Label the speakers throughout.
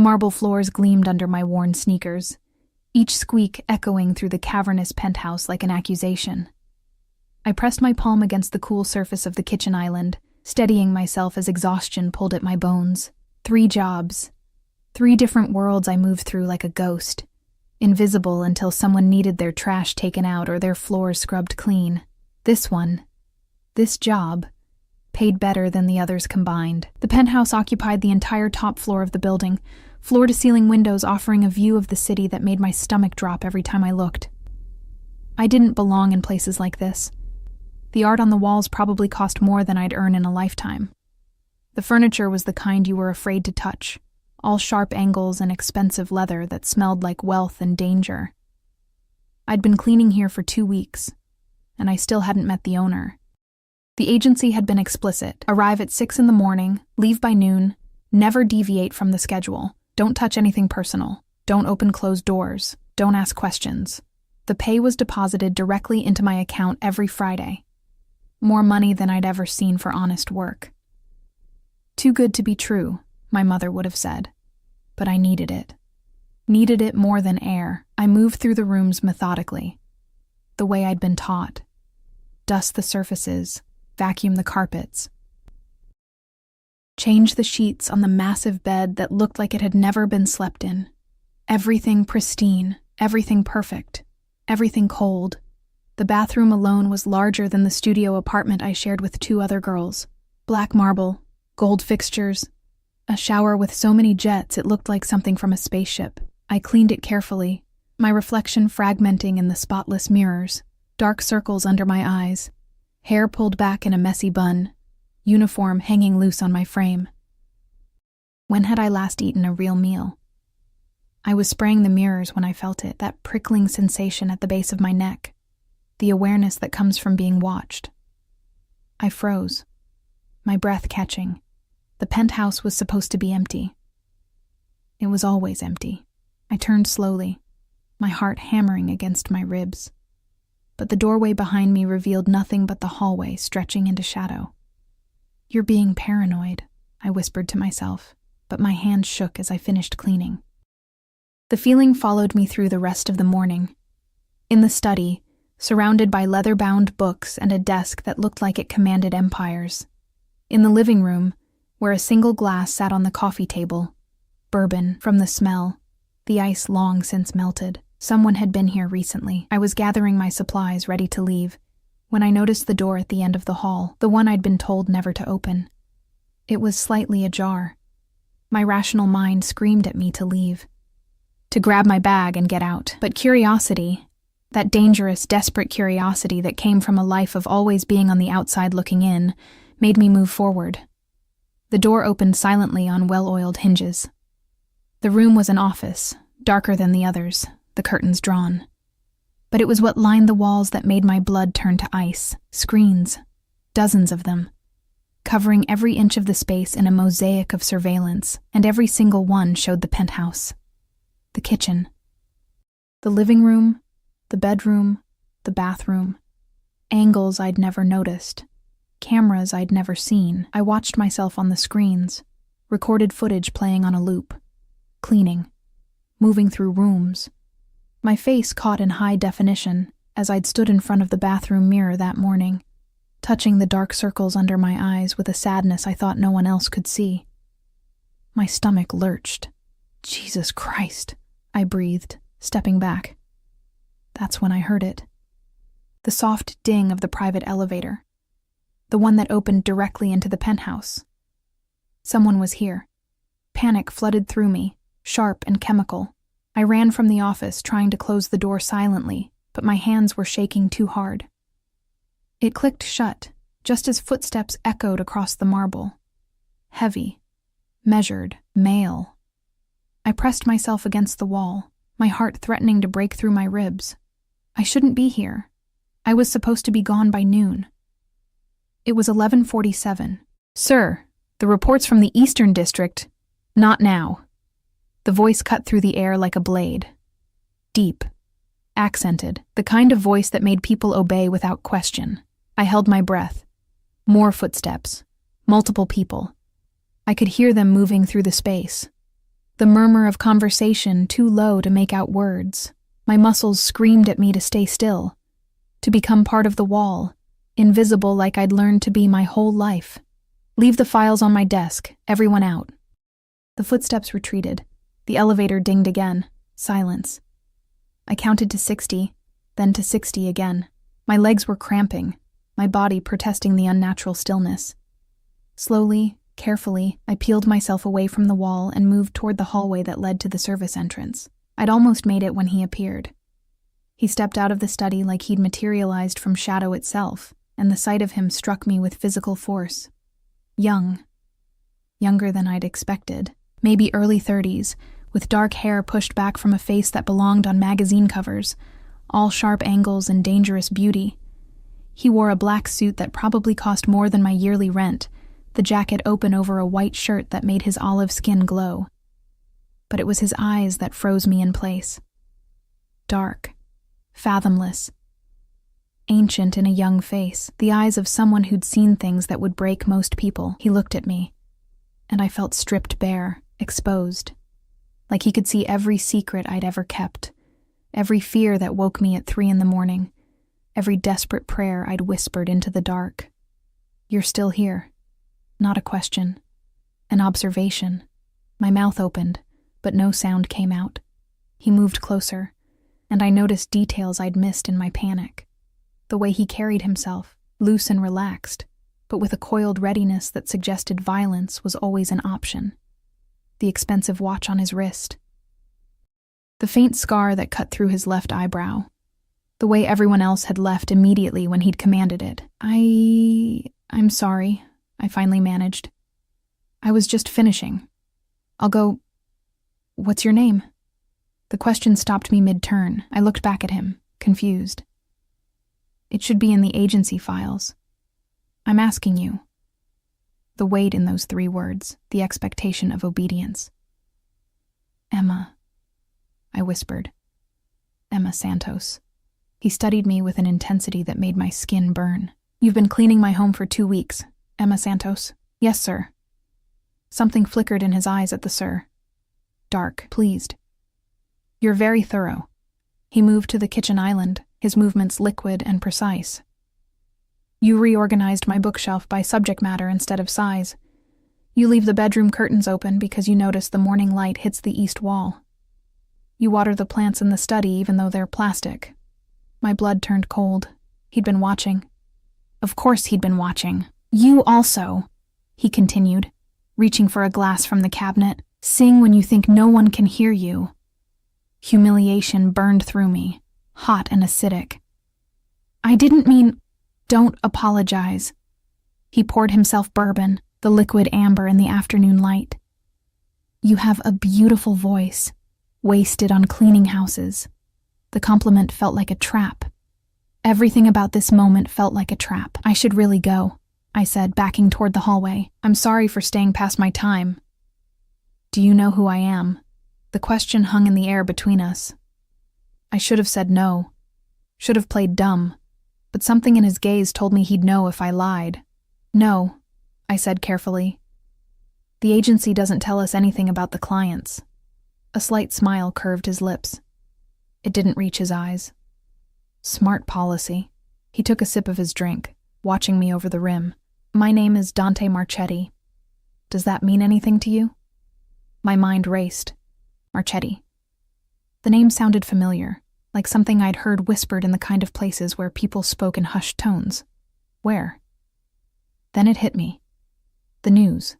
Speaker 1: The marble floors gleamed under my worn sneakers, each squeak echoing through the cavernous penthouse like an accusation. I pressed my palm against the cool surface of the kitchen island, steadying myself as exhaustion pulled at my bones. 3 jobs. 3 different worlds I moved through like a ghost, invisible until someone needed their trash taken out or their floors scrubbed clean. This job, paid better than the others combined. The penthouse occupied the entire top floor of the building, floor-to-ceiling windows offering a view of the city that made my stomach drop every time I looked. I didn't belong in places like this. The art on the walls probably cost more than I'd earn in a lifetime. The furniture was the kind you were afraid to touch, all sharp angles and expensive leather that smelled like wealth and danger. I'd been cleaning here for 2 weeks, and I still hadn't met the owner. The agency had been explicit: arrive at 6 in the morning, leave by noon, never deviate from the schedule, don't touch anything personal, don't open closed doors, don't ask questions. The pay was deposited directly into my account every Friday. More money than I'd ever seen for honest work. Too good to be true, my mother would have said. But I needed it. Needed it more than air. I moved through the rooms methodically, the way I'd been taught. Dust the surfaces, vacuum the carpets. Change the sheets on the massive bed that looked like it had never been slept in. Everything pristine, everything perfect, everything cold. The bathroom alone was larger than the studio apartment I shared with 2 other girls. Black marble, gold fixtures, a shower with so many jets it looked like something from a spaceship. I cleaned it carefully, my reflection fragmenting in the spotless mirrors, dark circles under my eyes, hair pulled back in a messy bun, uniform hanging loose on my frame. When had I last eaten a real meal? I was spraying the mirrors when I felt it, that prickling sensation at the base of my neck, the awareness that comes from being watched. I froze, my breath catching. The penthouse was supposed to be empty. It was always empty. I turned slowly, my heart hammering against my ribs. But the doorway behind me revealed nothing but the hallway stretching into shadow. "You're being paranoid," I whispered to myself, but my hands shook as I finished cleaning. The feeling followed me through the rest of the morning. In the study, surrounded by leather-bound books and a desk that looked like it commanded empires. In the living room, where a single glass sat on the coffee table, bourbon from the smell, the ice long since melted. Someone had been here recently. I was gathering my supplies, ready to leave, when I noticed the door at the end of the hall, the one I'd been told never to open. It was slightly ajar. My rational mind screamed at me to leave, to grab my bag and get out. But curiosity, that dangerous, desperate curiosity that came from a life of always being on the outside looking in, made me move forward. The door opened silently on well-oiled hinges. The room was an office, darker than the others, the curtains drawn. But it was what lined the walls that made my blood turn to ice. Screens, dozens of them, covering every inch of the space in a mosaic of surveillance, and every single one showed the penthouse, the kitchen, the living room, the bedroom, the bathroom, angles I'd never noticed, cameras I'd never seen. I watched myself on the screens, recorded footage playing on a loop, cleaning, moving through rooms. My face caught in high definition as I'd stood in front of the bathroom mirror that morning, touching the dark circles under my eyes with a sadness I thought no one else could see. My stomach lurched. "Jesus Christ," I breathed, stepping back. That's when I heard it. The soft ding of the private elevator, the one that opened directly into the penthouse. Someone was here. Panic flooded through me, sharp and chemical. I ran from the office, trying to close the door silently, but my hands were shaking too hard. It clicked shut, just as footsteps echoed across the marble. Heavy, measured, male. I pressed myself against the wall, my heart threatening to break through my ribs. I shouldn't be here. I was supposed to be gone by noon. It was 11:47. "Sir, the reports from the Eastern District..." "Not now." The voice cut through the air like a blade. Deep, accented, the kind of voice that made people obey without question. I held my breath. More footsteps. Multiple people. I could hear them moving through the space. The murmur of conversation too low to make out words. My muscles screamed at me to stay still, to become part of the wall, invisible like I'd learned to be my whole life. Leave the files on my desk, everyone out. The footsteps retreated. The elevator dinged again. Silence. I counted to 60, then to 60 again. My legs were cramping, my body protesting the unnatural stillness. Slowly, carefully, I peeled myself away from the wall and moved toward the hallway that led to the service entrance. I'd almost made it when he appeared. He stepped out of the study like he'd materialized from shadow itself, and the sight of him struck me with physical force. Young. Younger than I'd expected. Maybe early 30s, with dark hair pushed back from a face that belonged on magazine covers, all sharp angles and dangerous beauty. He wore a black suit that probably cost more than my yearly rent, the jacket open over a white shirt that made his olive skin glow. But it was his eyes that froze me in place. Dark. Fathomless. Ancient in a young face, the eyes of someone who'd seen things that would break most people. He looked at me, and I felt stripped bare, exposed. Like he could see every secret I'd ever kept, every fear that woke me at 3 a.m, every desperate prayer I'd whispered into the dark. You're still here. Not a question. An observation. My mouth opened, but no sound came out. He moved closer, and I noticed details I'd missed in my panic. The way he carried himself, loose and relaxed, but with a coiled readiness that suggested violence was always an option. The expensive watch on his wrist. The faint scar that cut through his left eyebrow. The way everyone else had left immediately when he'd commanded it. I'm sorry, I finally managed. I was just finishing. I'll go... What's your name? The question stopped me mid-turn. I looked back at him, confused. It should be in the agency files. I'm asking you. The weight in those 3 words, the expectation of obedience. Emma, I whispered. Emma Santos. He studied me with an intensity that made my skin burn. You've been cleaning my home for 2 weeks, Emma Santos. Yes, sir. Something flickered in his eyes at the sir. Dark, pleased. You're very thorough. He moved to the kitchen island, his movements liquid and precise. You reorganized my bookshelf by subject matter instead of size. You leave the bedroom curtains open because you notice the morning light hits the east wall. You water the plants in the study even though they're plastic. My blood turned cold. He'd been watching. Of course he'd been watching. You also, he continued, reaching for a glass from the cabinet. Sing when you think no one can hear you. Humiliation burned through me, hot and acidic. I didn't mean... Don't apologize. He poured himself bourbon, the liquid amber in the afternoon light. You have a beautiful voice, wasted on cleaning houses. The compliment felt like a trap. Everything about this moment felt like a trap. I should really go, I said, backing toward the hallway. I'm sorry for staying past my time. Do you know who I am? The question hung in the air between us. I should have said no. Should have played dumb. But something in his gaze told me he'd know if I lied. No, I said carefully. The agency doesn't tell us anything about the clients. A slight smile curved his lips. It didn't reach his eyes. Smart policy. He took a sip of his drink, watching me over the rim. My name is Dante Marchetti. Does that mean anything to you? My mind raced. Marchetti. The name sounded familiar, like something I'd heard whispered in the kind of places where people spoke in hushed tones. Where? Then it hit me. The news.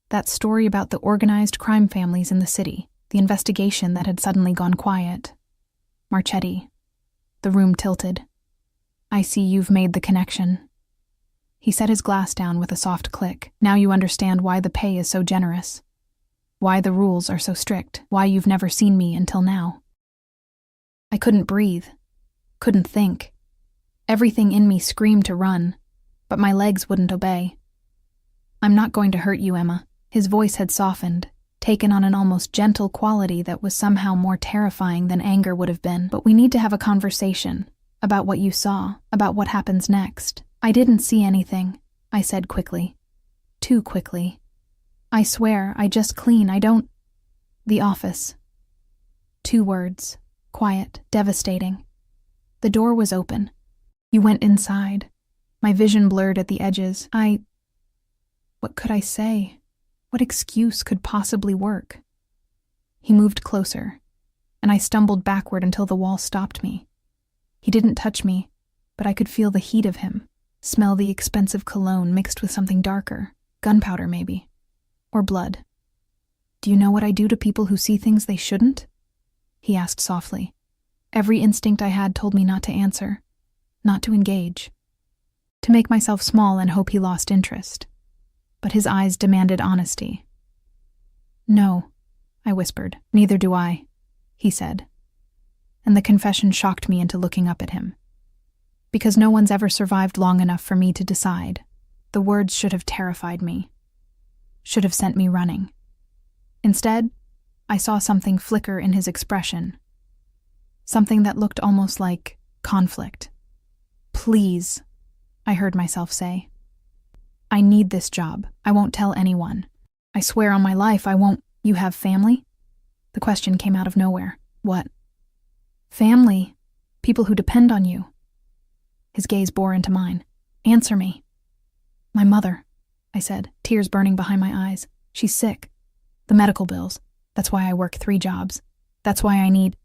Speaker 1: That story about the organized crime families in the city, the investigation that had suddenly gone quiet. Marchetti. The room tilted. I see you've made the connection. He set his glass down with a soft click. Now you understand why the pay is so generous. Why the rules are so strict. Why you've never seen me until now. I couldn't breathe. Couldn't think. Everything in me screamed to run, but my legs wouldn't obey. I'm not going to hurt you, Emma. His voice had softened, taken on an almost gentle quality that was somehow more terrifying than anger would have been. But we need to have a conversation about what you saw, about what happens next. I didn't see anything, I said quickly. Too quickly. I swear, I just clean, I don't... The office. 2 words. Quiet, devastating. The door was open. You went inside. My vision blurred at the edges. What could I say? What excuse could possibly work? He moved closer, and I stumbled backward until the wall stopped me. He didn't touch me, but I could feel the heat of him, smell the expensive cologne mixed with something darker, gunpowder maybe, or blood. Do you know what I do to people who see things they shouldn't? He asked softly. Every instinct I had told me not to answer, not to engage, to make myself small and hope he lost interest. But his eyes demanded honesty. No, I whispered. Neither do I, he said. And the confession shocked me into looking up at him. Because no one's ever survived long enough for me to decide. The words should have terrified me, should have sent me running. Instead, I saw something flicker in his expression. Something that looked almost like conflict. Please, I heard myself say. I need this job. I won't tell anyone. I swear on my life I won't. You have family? The question came out of nowhere. What? Family. People who depend on you. His gaze bore into mine. Answer me. My mother, I said, tears burning behind my eyes. She's sick. The medical bills. That's why I work 3 jobs. That's why I need...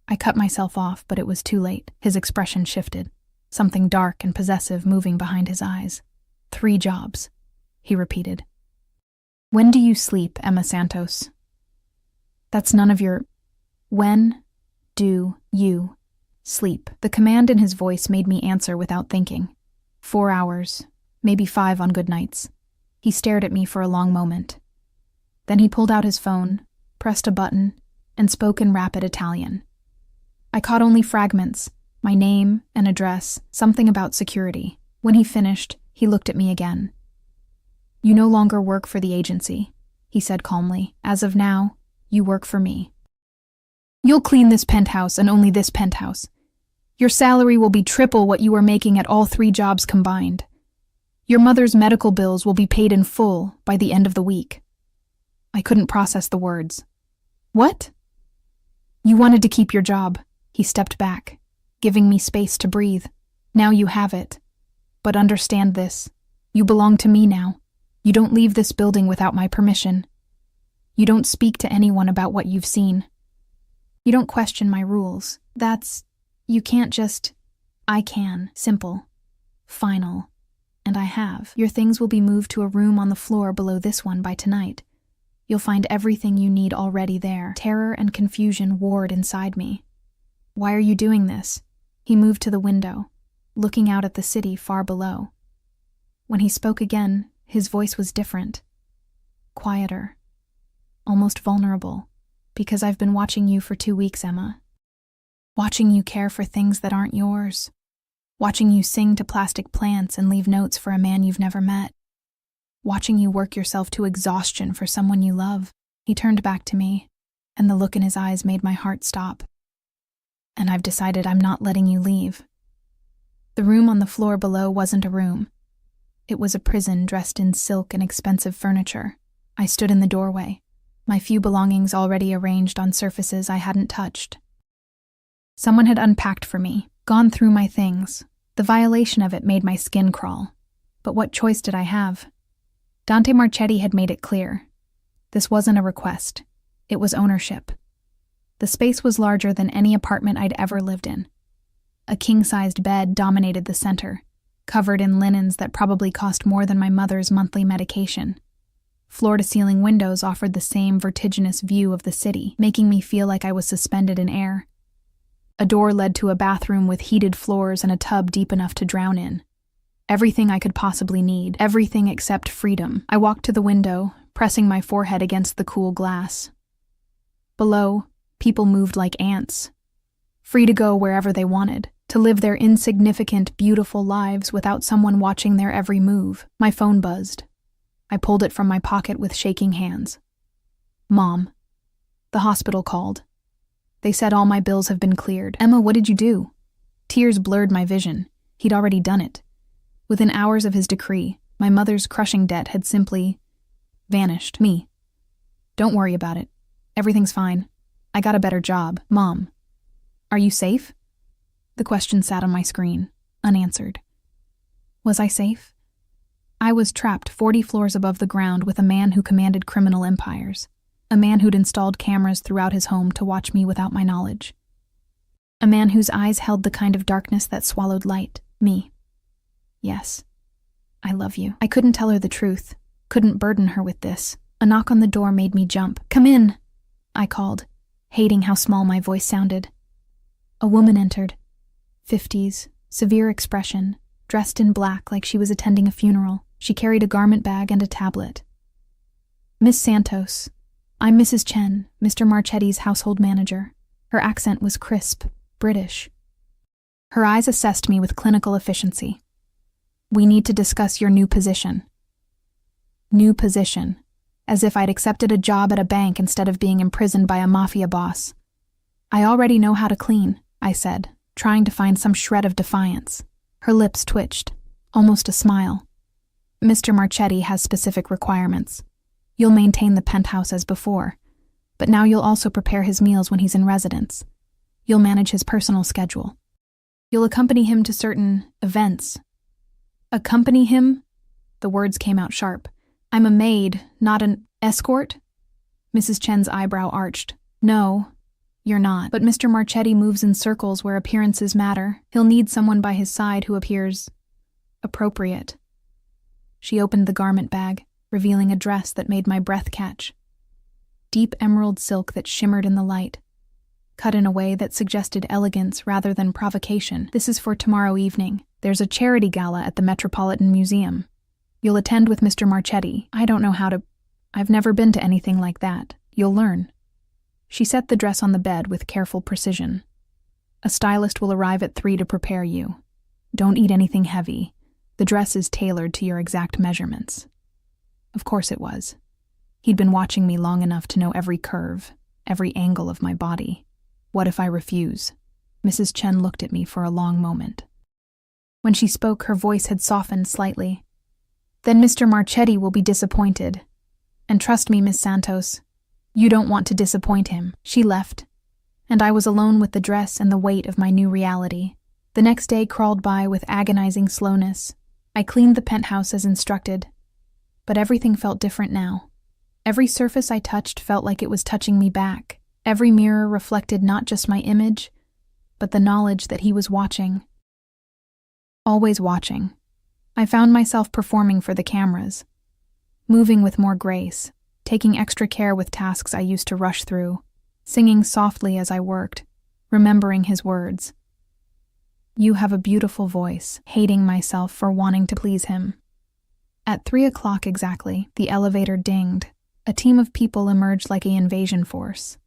Speaker 1: I cut myself off, but it was too late. His expression shifted. Something dark and possessive moving behind his eyes. 3 jobs, he repeated. When do you sleep, Emma Santos? That's none of your... When do you sleep? The command in his voice made me answer without thinking. 4 hours, maybe 5 on good nights. He stared at me for a long moment. Then he pulled out his phone, pressed a button, and spoke in rapid Italian. I caught only fragments, my name, an address, something about security. When he finished, he looked at me again. You no longer work for the agency, he said calmly. As of now, you work for me. You'll clean this penthouse and only this penthouse. Your salary will be triple what you are making at all 3 jobs combined. Your mother's medical bills will be paid in full by the end of the week. I couldn't process the words. What? You wanted to keep your job. He stepped back, giving me space to breathe. Now you have it. But understand this. You belong to me now. You don't leave this building without my permission. You don't speak to anyone about what you've seen. You don't question my rules. You can't just... I can. Simple. Final. And I have. Your things will be moved to a room on the floor below this one by tonight. You'll find everything you need already there. Terror and confusion warred inside me. Why are you doing this? He moved to the window, looking out at the city far below. When he spoke again, his voice was different. Quieter. Almost vulnerable. Because I've been watching you for 2 weeks, Emma. Watching you care for things that aren't yours. Watching you sing to plastic plants and leave notes for a man you've never met. Watching you work yourself to exhaustion for someone you love. He turned back to me, and the look in his eyes made my heart stop. And I've decided I'm not letting you leave. The room on the floor below wasn't a room. It was a prison dressed in silk and expensive furniture. I stood in the doorway, my few belongings already arranged on surfaces I hadn't touched. Someone had unpacked for me, gone through my things. The violation of it made my skin crawl. But what choice did I have? Dante Marchetti had made it clear. This wasn't a request. It was ownership. The space was larger than any apartment I'd ever lived in. A king-sized bed dominated the center, covered in linens that probably cost more than my mother's monthly medication. Floor-to-ceiling windows offered the same vertiginous view of the city, making me feel like I was suspended in air. A door led to a bathroom with heated floors and a tub deep enough to drown in. Everything I could possibly need, everything except freedom. I walked to the window, pressing my forehead against the cool glass. Below, people moved like ants, free to go wherever they wanted, to live their insignificant, beautiful lives without someone watching their every move. My phone buzzed. I pulled it from my pocket with shaking hands. Mom. The hospital called. They said all my bills have been cleared. Emma, what did you do? Tears blurred my vision. He'd already done it. Within hours of his decree, my mother's crushing debt had simply vanished. Me. Don't worry about it. Everything's fine. I got a better job. Mom, are you safe? The question sat on my screen, unanswered. Was I safe? I was trapped 40 floors above the ground with a man who commanded criminal empires. A man who'd installed cameras throughout his home to watch me without my knowledge. A man whose eyes held the kind of darkness that swallowed light. Me. Yes. I love you. I couldn't tell her the truth. Couldn't burden her with this. A knock on the door made me jump. Come in, I called, hating how small my voice sounded. A woman entered. 50s, severe expression, dressed in black like she was attending a funeral. She carried a garment bag and a tablet. Miss Santos. I'm Mrs. Chen, Mr. Marchetti's household manager. Her accent was crisp, British. Her eyes assessed me with clinical efficiency. We need to discuss your new position. New position. As if I'd accepted a job at a bank instead of being imprisoned by a mafia boss. I already know how to clean, I said, trying to find some shred of defiance. Her lips twitched, almost a smile. Mr. Marchetti has specific requirements. You'll maintain the penthouse as before, but now you'll also prepare his meals when he's in residence. You'll manage his personal schedule. You'll accompany him to certain events. Accompany him? The words came out sharp. I'm a maid, not an escort? Mrs. Chen's eyebrow arched. No, you're not. But Mr. Marchetti moves in circles where appearances matter. He'll need someone by his side who appears appropriate. She opened the garment bag, revealing a dress that made my breath catch. Deep emerald silk that shimmered in the light, cut in a way that suggested elegance rather than provocation. This is for tomorrow evening. There's a charity gala at the Metropolitan Museum. You'll attend with Mr. Marchetti. I don't know how to... I've never been to anything like that. You'll learn. She set the dress on the bed with careful precision. A stylist will arrive at 3 to prepare you. Don't eat anything heavy. The dress is tailored to your exact measurements. Of course it was. He'd been watching me long enough to know every curve, every angle of my body. What if I refuse? Mrs. Chen looked at me for a long moment. When she spoke, her voice had softened slightly. Then Mr. Marchetti will be disappointed. And trust me, Miss Santos, you don't want to disappoint him. She left, and I was alone with the dress and the weight of my new reality. The next day crawled by with agonizing slowness. I cleaned the penthouse as instructed, but everything felt different now. Every surface I touched felt like it was touching me back. Every mirror reflected not just my image, but the knowledge that he was watching. Always watching. I found myself performing for the cameras, moving with more grace, taking extra care with tasks I used to rush through, singing softly as I worked, remembering his words. You have a beautiful voice, hating myself for wanting to please him. At 3 o'clock exactly, the elevator dinged. A team of people emerged like an invasion force.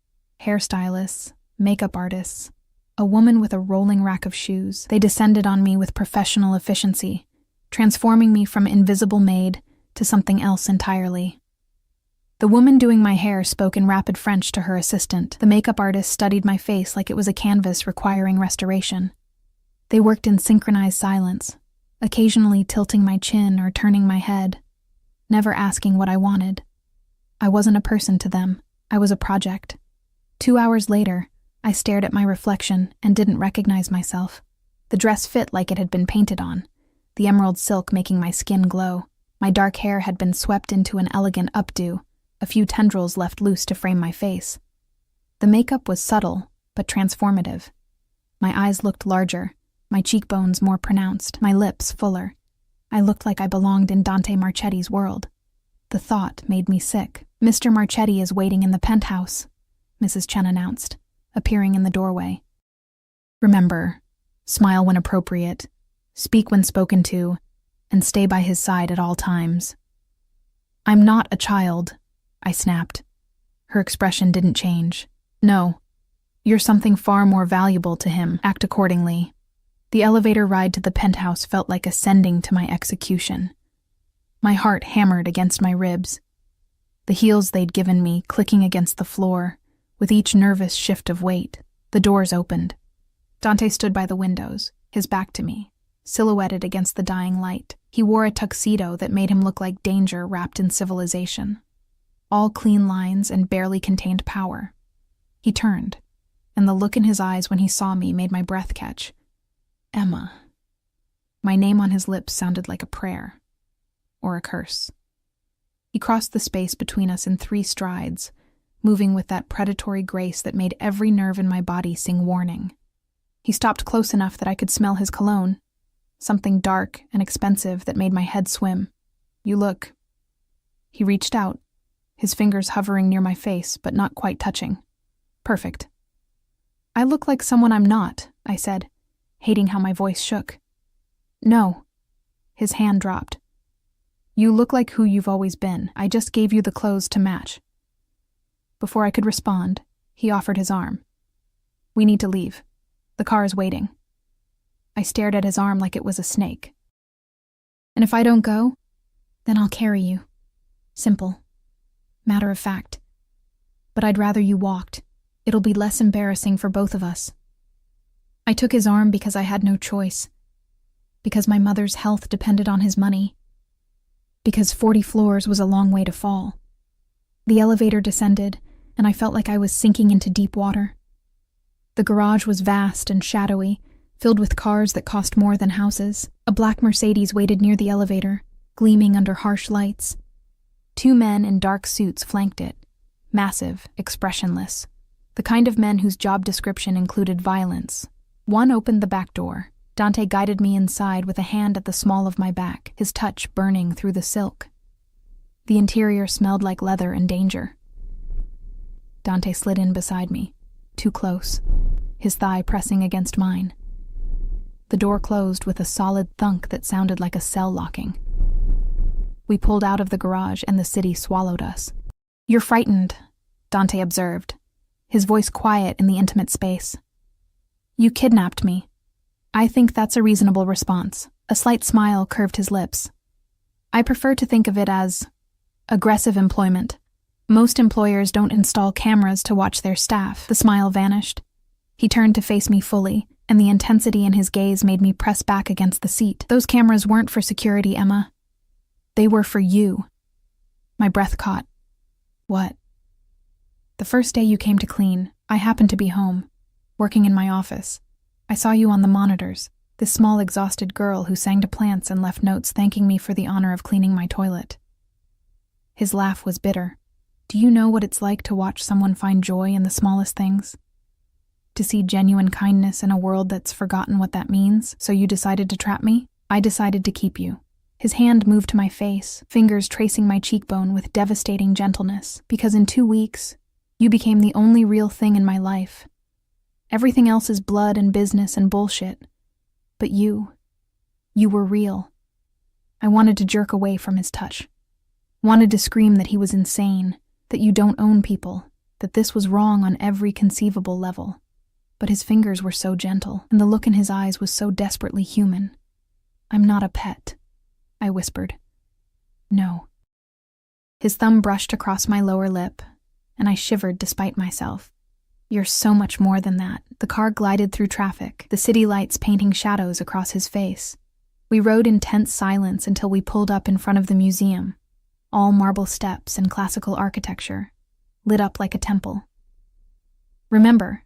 Speaker 1: Hairstylists, makeup artists, a woman with a rolling rack of shoes. They descended on me with professional efficiency, transforming me from invisible maid to something else entirely. The woman doing my hair spoke in rapid French to her assistant. The makeup artist studied my face like it was a canvas requiring restoration. They worked in synchronized silence, occasionally tilting my chin or turning my head, never asking what I wanted. I wasn't a person to them. I was a project. 2 hours later, I stared at my reflection and didn't recognize myself. The dress fit like it had been painted on, the emerald silk making my skin glow. My dark hair had been swept into an elegant updo, a few tendrils left loose to frame my face. The makeup was subtle, but transformative. My eyes looked larger, my cheekbones more pronounced, my lips fuller. I looked like I belonged in Dante Marchetti's world. The thought made me sick. Mr. Marchetti is waiting in the penthouse, Mrs. Chen announced, appearing in the doorway. Remember, smile when appropriate, speak when spoken to, and stay by his side at all times. I'm not a child, I snapped. Her expression didn't change. No, you're something far more valuable to him. Act accordingly. The elevator ride to the penthouse felt like ascending to my execution. My heart hammered against my ribs, the heels they'd given me clicking against the floor, with each nervous shift of weight. The doors opened. Dante stood by the windows, his back to me, silhouetted against the dying light. He wore a tuxedo that made him look like danger wrapped in civilization. all clean lines and barely contained power. He turned, and the look in his eyes when he saw me made my breath catch. Emma. My name on his lips sounded like a prayer, or a curse. He crossed the space between us in 3 strides, moving with that predatory grace that made every nerve in my body sing warning. He stopped close enough that I could smell his cologne, something dark and expensive that made my head swim. You look. He reached out, his fingers hovering near my face but not quite touching. Perfect. I look like someone I'm not, I said, hating how my voice shook. No. His hand dropped. You look like who you've always been. I just gave you the clothes to match. Before I could respond, he offered his arm. We need to leave. The car is waiting. I stared at his arm like it was a snake. And if I don't go, then I'll carry you. Simple. Matter of fact. But I'd rather you walked. It'll be less embarrassing for both of us. I took his arm because I had no choice. Because my mother's health depended on his money. Because 40 floors was a long way to fall. The elevator descended, and I felt like I was sinking into deep water. The garage was vast and shadowy, filled with cars that cost more than houses. A black Mercedes waited near the elevator, gleaming under harsh lights. 2 men in dark suits flanked it, massive, expressionless, the kind of men whose job description included violence. One opened the back door. Dante guided me inside with a hand at the small of my back, his touch burning through the silk. The interior smelled like leather and danger. Dante slid in beside me, too close, his thigh pressing against mine. The door closed with a solid thunk that sounded like a cell locking. We pulled out of the garage and the city swallowed us. You're frightened, Dante observed, his voice quiet in the intimate space. You kidnapped me. I think that's a reasonable response. A slight smile curved his lips. I prefer to think of it as aggressive employment. Most employers don't install cameras to watch their staff. The smile vanished. He turned to face me fully, and the intensity in his gaze made me press back against the seat. Those cameras weren't for security, Emma. They were for you. My breath caught. What? The first day you came to clean, I happened to be home, working in my office. I saw you on the monitors, this small exhausted girl who sang to plants and left notes thanking me for the honor of cleaning my toilet. His laugh was bitter. Do you know what it's like to watch someone find joy in the smallest things? To see genuine kindness in a world that's forgotten what that means, so you decided to trap me? I decided to keep you. His hand moved to my face, fingers tracing my cheekbone with devastating gentleness, because in 2 weeks, you became the only real thing in my life. Everything else is blood and business and bullshit. But you were real. I wanted to jerk away from his touch. Wanted to scream that he was insane, that you don't own people, that this was wrong on every conceivable level. But his fingers were so gentle, and the look in his eyes was so desperately human. I'm not a pet, I whispered. No. His thumb brushed across my lower lip, and I shivered despite myself. You're so much more than that. The car glided through traffic, the city lights painting shadows across his face. We rode in tense silence until we pulled up in front of the museum, all marble steps and classical architecture, lit up like a temple. Remember,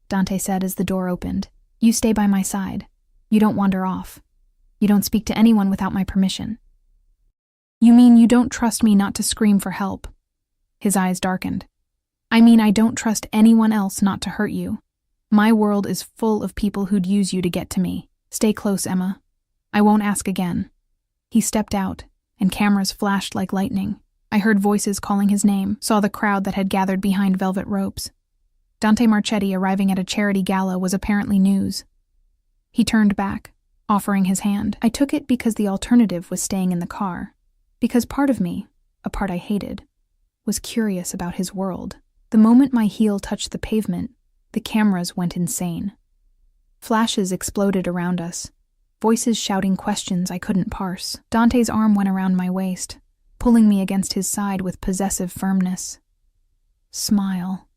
Speaker 1: Dante said as the door opened, you stay by my side. You don't wander off. You don't speak to anyone without my permission. You mean you don't trust me not to scream for help? His eyes darkened. I mean I don't trust anyone else not to hurt you. My world is full of people who'd use you to get to me. Stay close, Emma. I won't ask again. He stepped out, and cameras flashed like lightning. I heard voices calling his name, saw the crowd that had gathered behind velvet ropes. Dante Marchetti arriving at a charity gala was apparently news. He turned back, offering his hand. I took it because the alternative was staying in the car. Because part of me, a part I hated, was curious about his world. The moment my heel touched the pavement, the cameras went insane. Flashes exploded around us, voices shouting questions I couldn't parse. Dante's arm went around my waist, pulling me against his side with possessive firmness. Smile,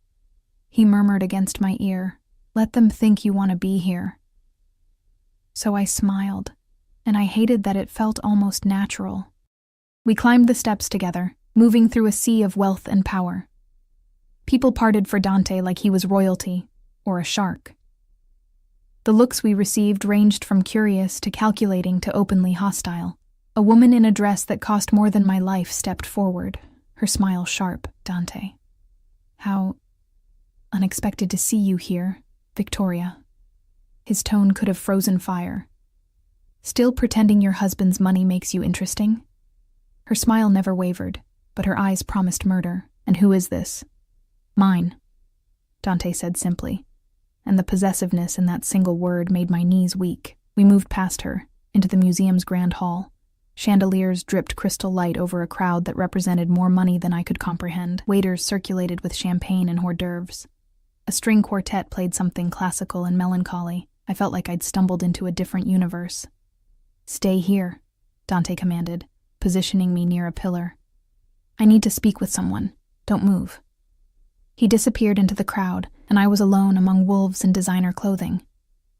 Speaker 1: he murmured against my ear. Let them think you want to be here. So I smiled, and I hated that it felt almost natural. We climbed the steps together, moving through a sea of wealth and power. People parted for Dante like he was royalty, or a shark. The looks we received ranged from curious to calculating to openly hostile. A woman in a dress that cost more than my life stepped forward, her smile sharp. "Dante. How unexpected to see you here, Victoria." His tone could have frozen fire. "Still pretending your husband's money makes you interesting?" Her smile never wavered, but her eyes promised murder. "And who is this?" "Mine," Dante said simply, and the possessiveness in that single word made my knees weak. We moved past her, into the museum's grand hall. Chandeliers dripped crystal light over a crowd that represented more money than I could comprehend. Waiters circulated with champagne and hors d'oeuvres. A string quartet played something classical and melancholy. I felt like I'd stumbled into a different universe. "Stay here," Dante commanded, positioning me near a pillar. "I need to speak with someone. Don't move." He disappeared into the crowd, and I was alone among wolves in designer clothing.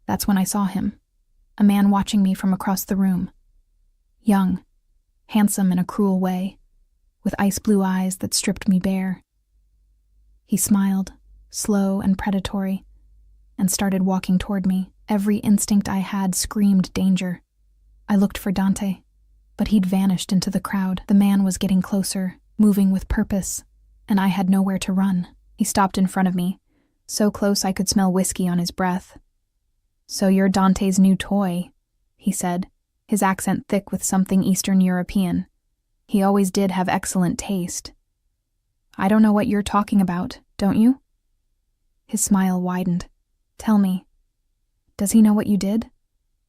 Speaker 1: That's when I saw him, a man watching me from across the room. Young, handsome in a cruel way, with ice-blue eyes that stripped me bare. He smiled, slow and predatory, and started walking toward me. Every instinct I had screamed danger. I looked for Dante, but he'd vanished into the crowd. The man was getting closer, moving with purpose, and I had nowhere to run. He stopped in front of me, so close I could smell whiskey on his breath. "So you're Dante's new toy," he said, his accent thick with something Eastern European. He always did have excellent taste. "I don't know what you're talking about, don't you?" His smile widened. "Tell me, does he know what you did?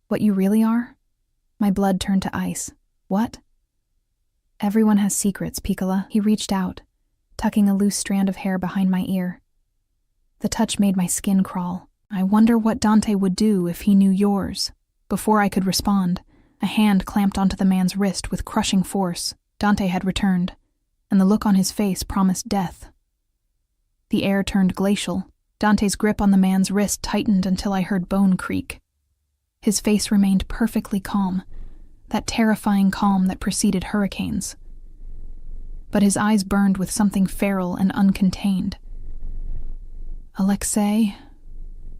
Speaker 1: What you really are?" My blood turned to ice. "What?" "Everyone has secrets, Piccola." He reached out, tucking a loose strand of hair behind my ear. The touch made my skin crawl. "I wonder what Dante would do if he knew yours." Before I could respond, a hand clamped onto the man's wrist with crushing force. Dante had returned, and the look on his face promised death. The air turned glacial. Dante's grip on the man's wrist tightened until I heard bone creak. His face remained perfectly calm, that terrifying calm that preceded hurricanes. But his eyes burned with something feral and uncontained. "Alexei?"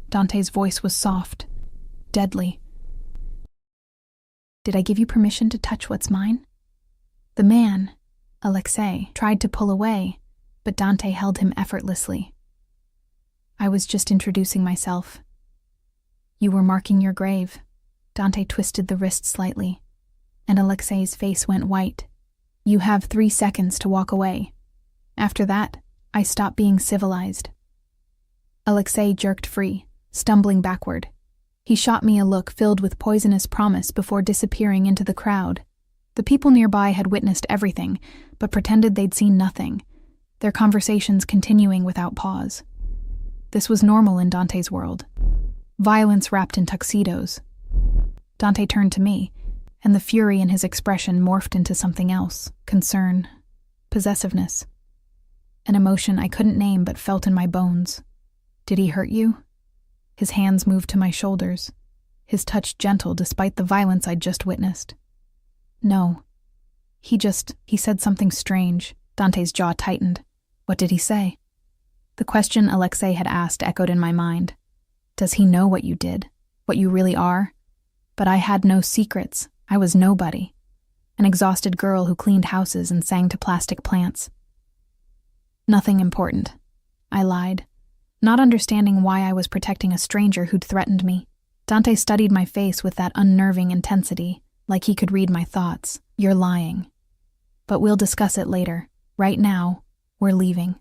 Speaker 1: Dante's voice was soft, deadly. "Did I give you permission to touch what's mine?" The man, Alexei, tried to pull away, but Dante held him effortlessly. "I was just introducing myself." "You were marking your grave." Dante twisted the wrist slightly, and Alexei's face went white. "You have 3 seconds to walk away. After that, I stop being civilized." Alexei jerked free, stumbling backward. He shot me a look filled with poisonous promise before disappearing into the crowd. The people nearby had witnessed everything, but pretended they'd seen nothing, their conversations continuing without pause. This was normal in Dante's world. Violence wrapped in tuxedos. Dante turned to me, and the fury in his expression morphed into something else: concern, possessiveness. An emotion I couldn't name but felt in my bones. "Did he hurt you?" His hands moved to my shoulders, his touch gentle despite the violence I'd just witnessed. "No. He said something strange." Dante's jaw tightened. "What did he say?" The question Alexei had asked echoed in my mind. "Does he know what you did? What you really are?" But I had no secrets. I was nobody. An exhausted girl who cleaned houses and sang to plastic plants. "Nothing important," I lied, not understanding why I was protecting a stranger who'd threatened me. Dante studied my face with that unnerving intensity, like he could read my thoughts. "You're lying. But we'll discuss it later. Right now, we're leaving."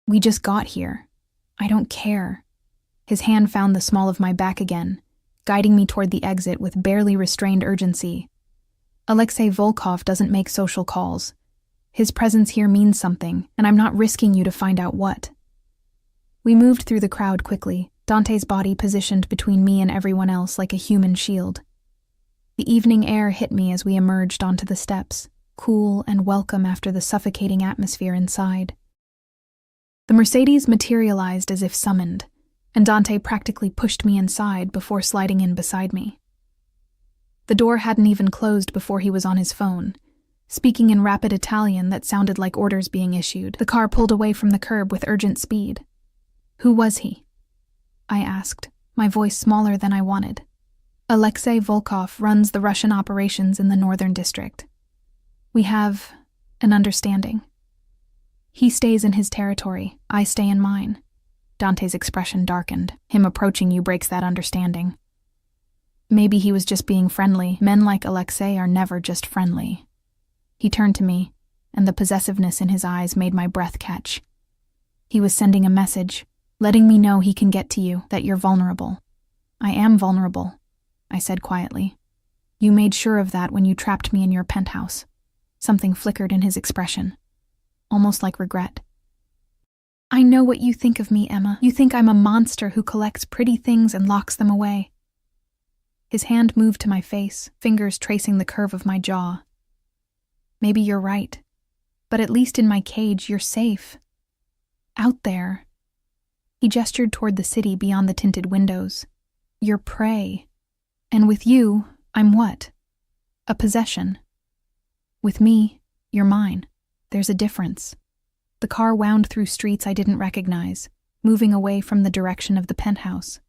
Speaker 1: "We just got here. I don't care." His hand found the small of my back again, guiding me toward the exit with barely restrained urgency. "Alexei Volkov doesn't make social calls. His presence here means something, and I'm not risking you to find out what." We moved through the crowd quickly, Dante's body positioned between me and everyone else like a human shield. The evening air hit me as we emerged onto the steps, cool and welcome after the suffocating atmosphere inside. The Mercedes materialized as if summoned, and Dante practically pushed me inside before sliding in beside me. The door hadn't even closed before he was on his phone, speaking in rapid Italian that sounded like orders being issued. The car pulled away from the curb with urgent speed. Who was he? I asked, my voice smaller than I wanted. Alexei Volkov runs the Russian operations in the Northern District. We have an understanding. He stays in his territory, I stay in mine. Dante's expression darkened. Him approaching you breaks that understanding. Maybe he was just being friendly. Men like Alexei are never just friendly. He turned to me, and the possessiveness in his eyes made my breath catch. He was sending a message, letting me know he can get to you, that you're vulnerable. I am vulnerable, I said quietly. You made sure of that when you trapped me in your penthouse. Something flickered in his expression, almost like regret. I know what you think of me, Emma. You think I'm a monster who collects pretty things and locks them away. His hand moved to my face, fingers tracing the curve of my jaw. Maybe you're right, but at least in my cage you're safe. Out there. He gestured toward the city beyond the tinted windows. You're prey. And with you, I'm what? A possession. With me, you're mine. There's a difference. The car wound through streets I didn't recognize, moving away from the direction of the penthouse.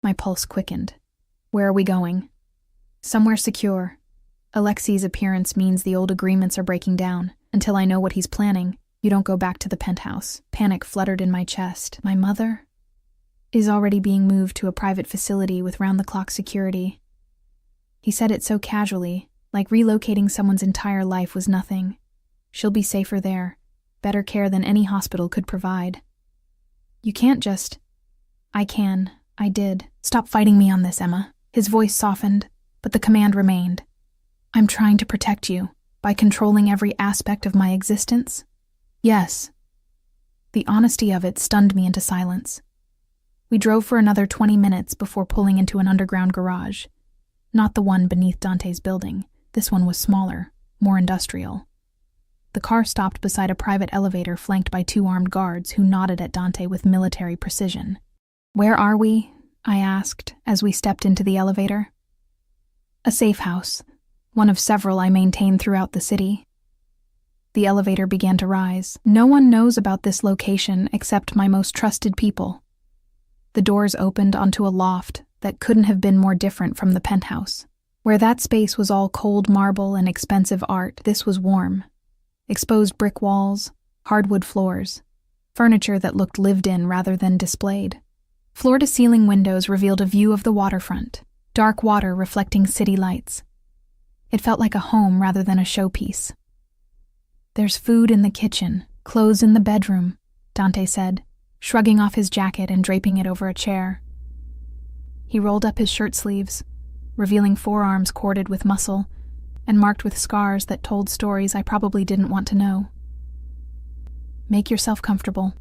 Speaker 1: My pulse quickened. Where are we going? Somewhere secure. Alexei's appearance means the old agreements are breaking down. Until I know what he's planning, you don't go back to the penthouse. Panic fluttered in my chest. My mother is already being moved to a private facility with round-the-clock security. He said it so casually, like relocating someone's entire life was nothing. She'll be safer there, better care than any hospital could provide. You can't just... I can. I did. Stop fighting me on this, Emma. His voice softened, but the command remained. I'm trying to protect you, by controlling every aspect of my existence? Yes. The honesty of it stunned me into silence. We drove for another 20 minutes before pulling into an underground garage. Not the one beneath Dante's building. This one was smaller, more industrial. The car stopped beside a private elevator flanked by 2 armed guards who nodded at Dante with military precision. Where are we? I asked as we stepped into the elevator. A safe house, one of several I maintain throughout the city. The elevator began to rise. No one knows about this location except my most trusted people. The doors opened onto a loft that couldn't have been more different from the penthouse. Where that space was all cold marble and expensive art, this was warm. Exposed brick walls, hardwood floors, furniture that looked lived in rather than displayed. Floor-to-ceiling windows revealed a view of the waterfront, dark water reflecting city lights. It felt like a home rather than a showpiece. There's food in the kitchen, clothes in the bedroom, Dante said, shrugging off his jacket and draping it over a chair. He rolled up his shirt sleeves, revealing forearms corded with muscle and marked with scars that told stories I probably didn't want to know. Make yourself comfortable.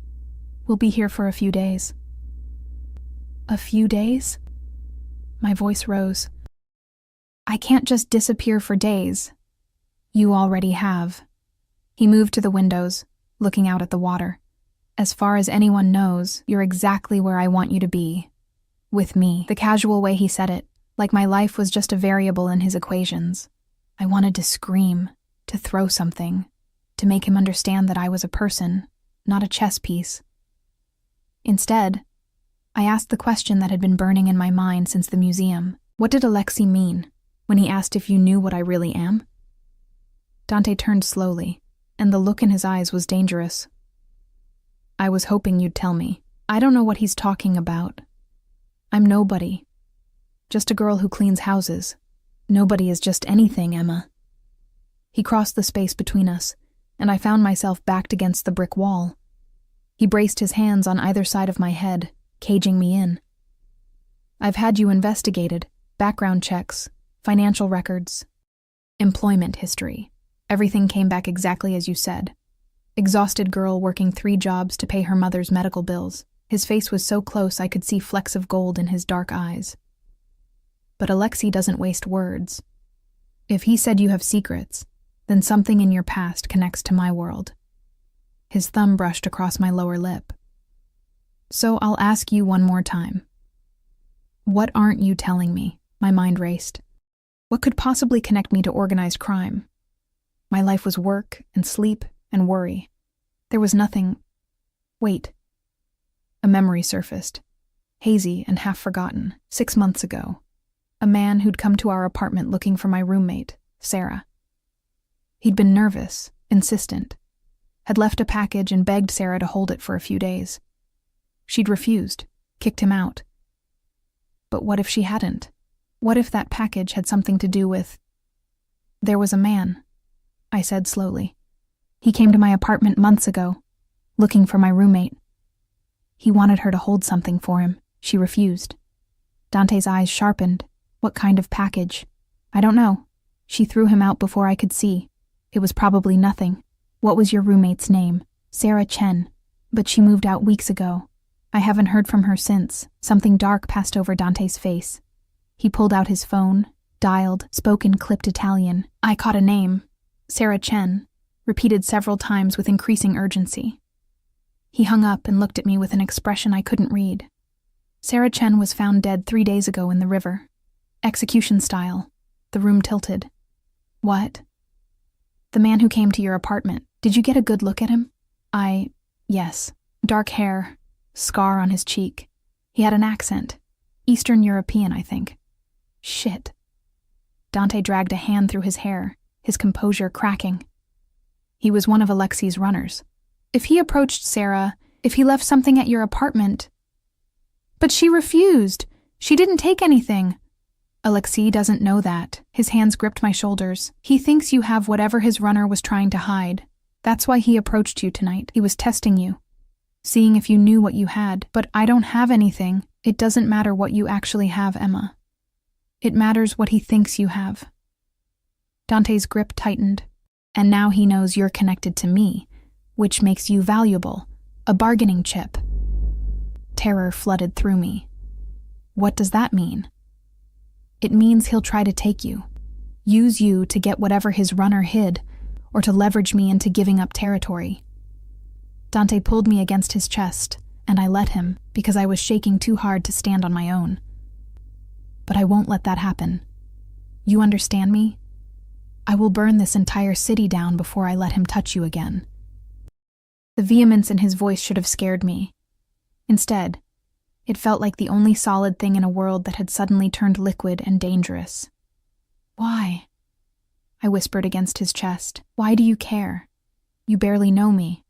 Speaker 1: We'll be here for a few days. A few days? My voice rose. I can't just disappear for days. You already have. He moved to the windows, looking out at the water. As far as anyone knows, you're exactly where I want you to be. With me. The casual way he said it, like my life was just a variable in his equations. I wanted to scream, to throw something, to make him understand that I was a person, not a chess piece. Instead, I asked the question that had been burning in my mind since the museum. What did Alexei mean when he asked if you knew what I really am? Dante turned slowly, and the look in his eyes was dangerous. I was hoping you'd tell me. I don't know what he's talking about. I'm nobody. Just a girl who cleans houses. Nobody is just anything, Emma. He crossed the space between us, and I found myself backed against the brick wall. He braced his hands on either side of my head, caging me in. I've had you investigated, background checks, financial records, employment history. Everything came back exactly as you said. Exhausted girl working 3 jobs to pay her mother's medical bills. His face was so close I could see flecks of gold in his dark eyes. But Alexei doesn't waste words. If he said you have secrets, then something in your past connects to my world. His thumb brushed across my lower lip. So I'll ask you one more time. What aren't you telling me? My mind raced. What could possibly connect me to organized crime? My life was work and sleep and worry. There was nothing. Wait. A memory surfaced, hazy and half forgotten, 6 months ago. A man who'd come to our apartment looking for my roommate, Sarah. He'd been nervous, insistent, had left a package and begged Sarah to hold it for a few days. She'd refused, kicked him out. But what if she hadn't? What if that package had something to do with... There was a man, I said slowly. He came to my apartment months ago, looking for my roommate. He wanted her to hold something for him. She refused. Dante's eyes sharpened. What kind of package? I don't know. She threw him out before I could see. It was probably nothing. What was your roommate's name? Sarah Chen. But she moved out weeks ago. I haven't heard from her since. Something dark passed over Dante's face. He pulled out his phone, dialed, spoke in clipped Italian. I caught a name. Sarah Chen. Repeated several times with increasing urgency. He hung up and looked at me with an expression I couldn't read. Sarah Chen was found dead 3 days ago in the river. Execution style. The room tilted. What? The man who came to your apartment. Did you get a good look at him? Yes. Dark hair. Scar on his cheek. He had an accent. Eastern European, I think. Shit. Dante dragged a hand through his hair, his composure cracking. He was one of Alexi's runners. If he approached Sarah, if he left something at your apartment... But she refused. She didn't take anything. Alexei doesn't know that. His hands gripped my shoulders. He thinks you have whatever his runner was trying to hide. That's why he approached you tonight. He was testing you. Seeing if you knew what you had. But I don't have anything. It doesn't matter what you actually have, Emma. It matters what he thinks you have. Dante's grip tightened. And now he knows you're connected to me, which makes you valuable. A bargaining chip. Terror flooded through me. What does that mean? It means he'll try to take you. Use you to get whatever his runner hid, or to leverage me into giving up territory. Dante pulled me against his chest, and I let him because I was shaking too hard to stand on my own. But I won't let that happen. You understand me? I will burn this entire city down before I let him touch you again. The vehemence in his voice should have scared me. Instead, it felt like the only solid thing in a world that had suddenly turned liquid and dangerous. Why? I whispered against his chest. Why do you care? You barely know me.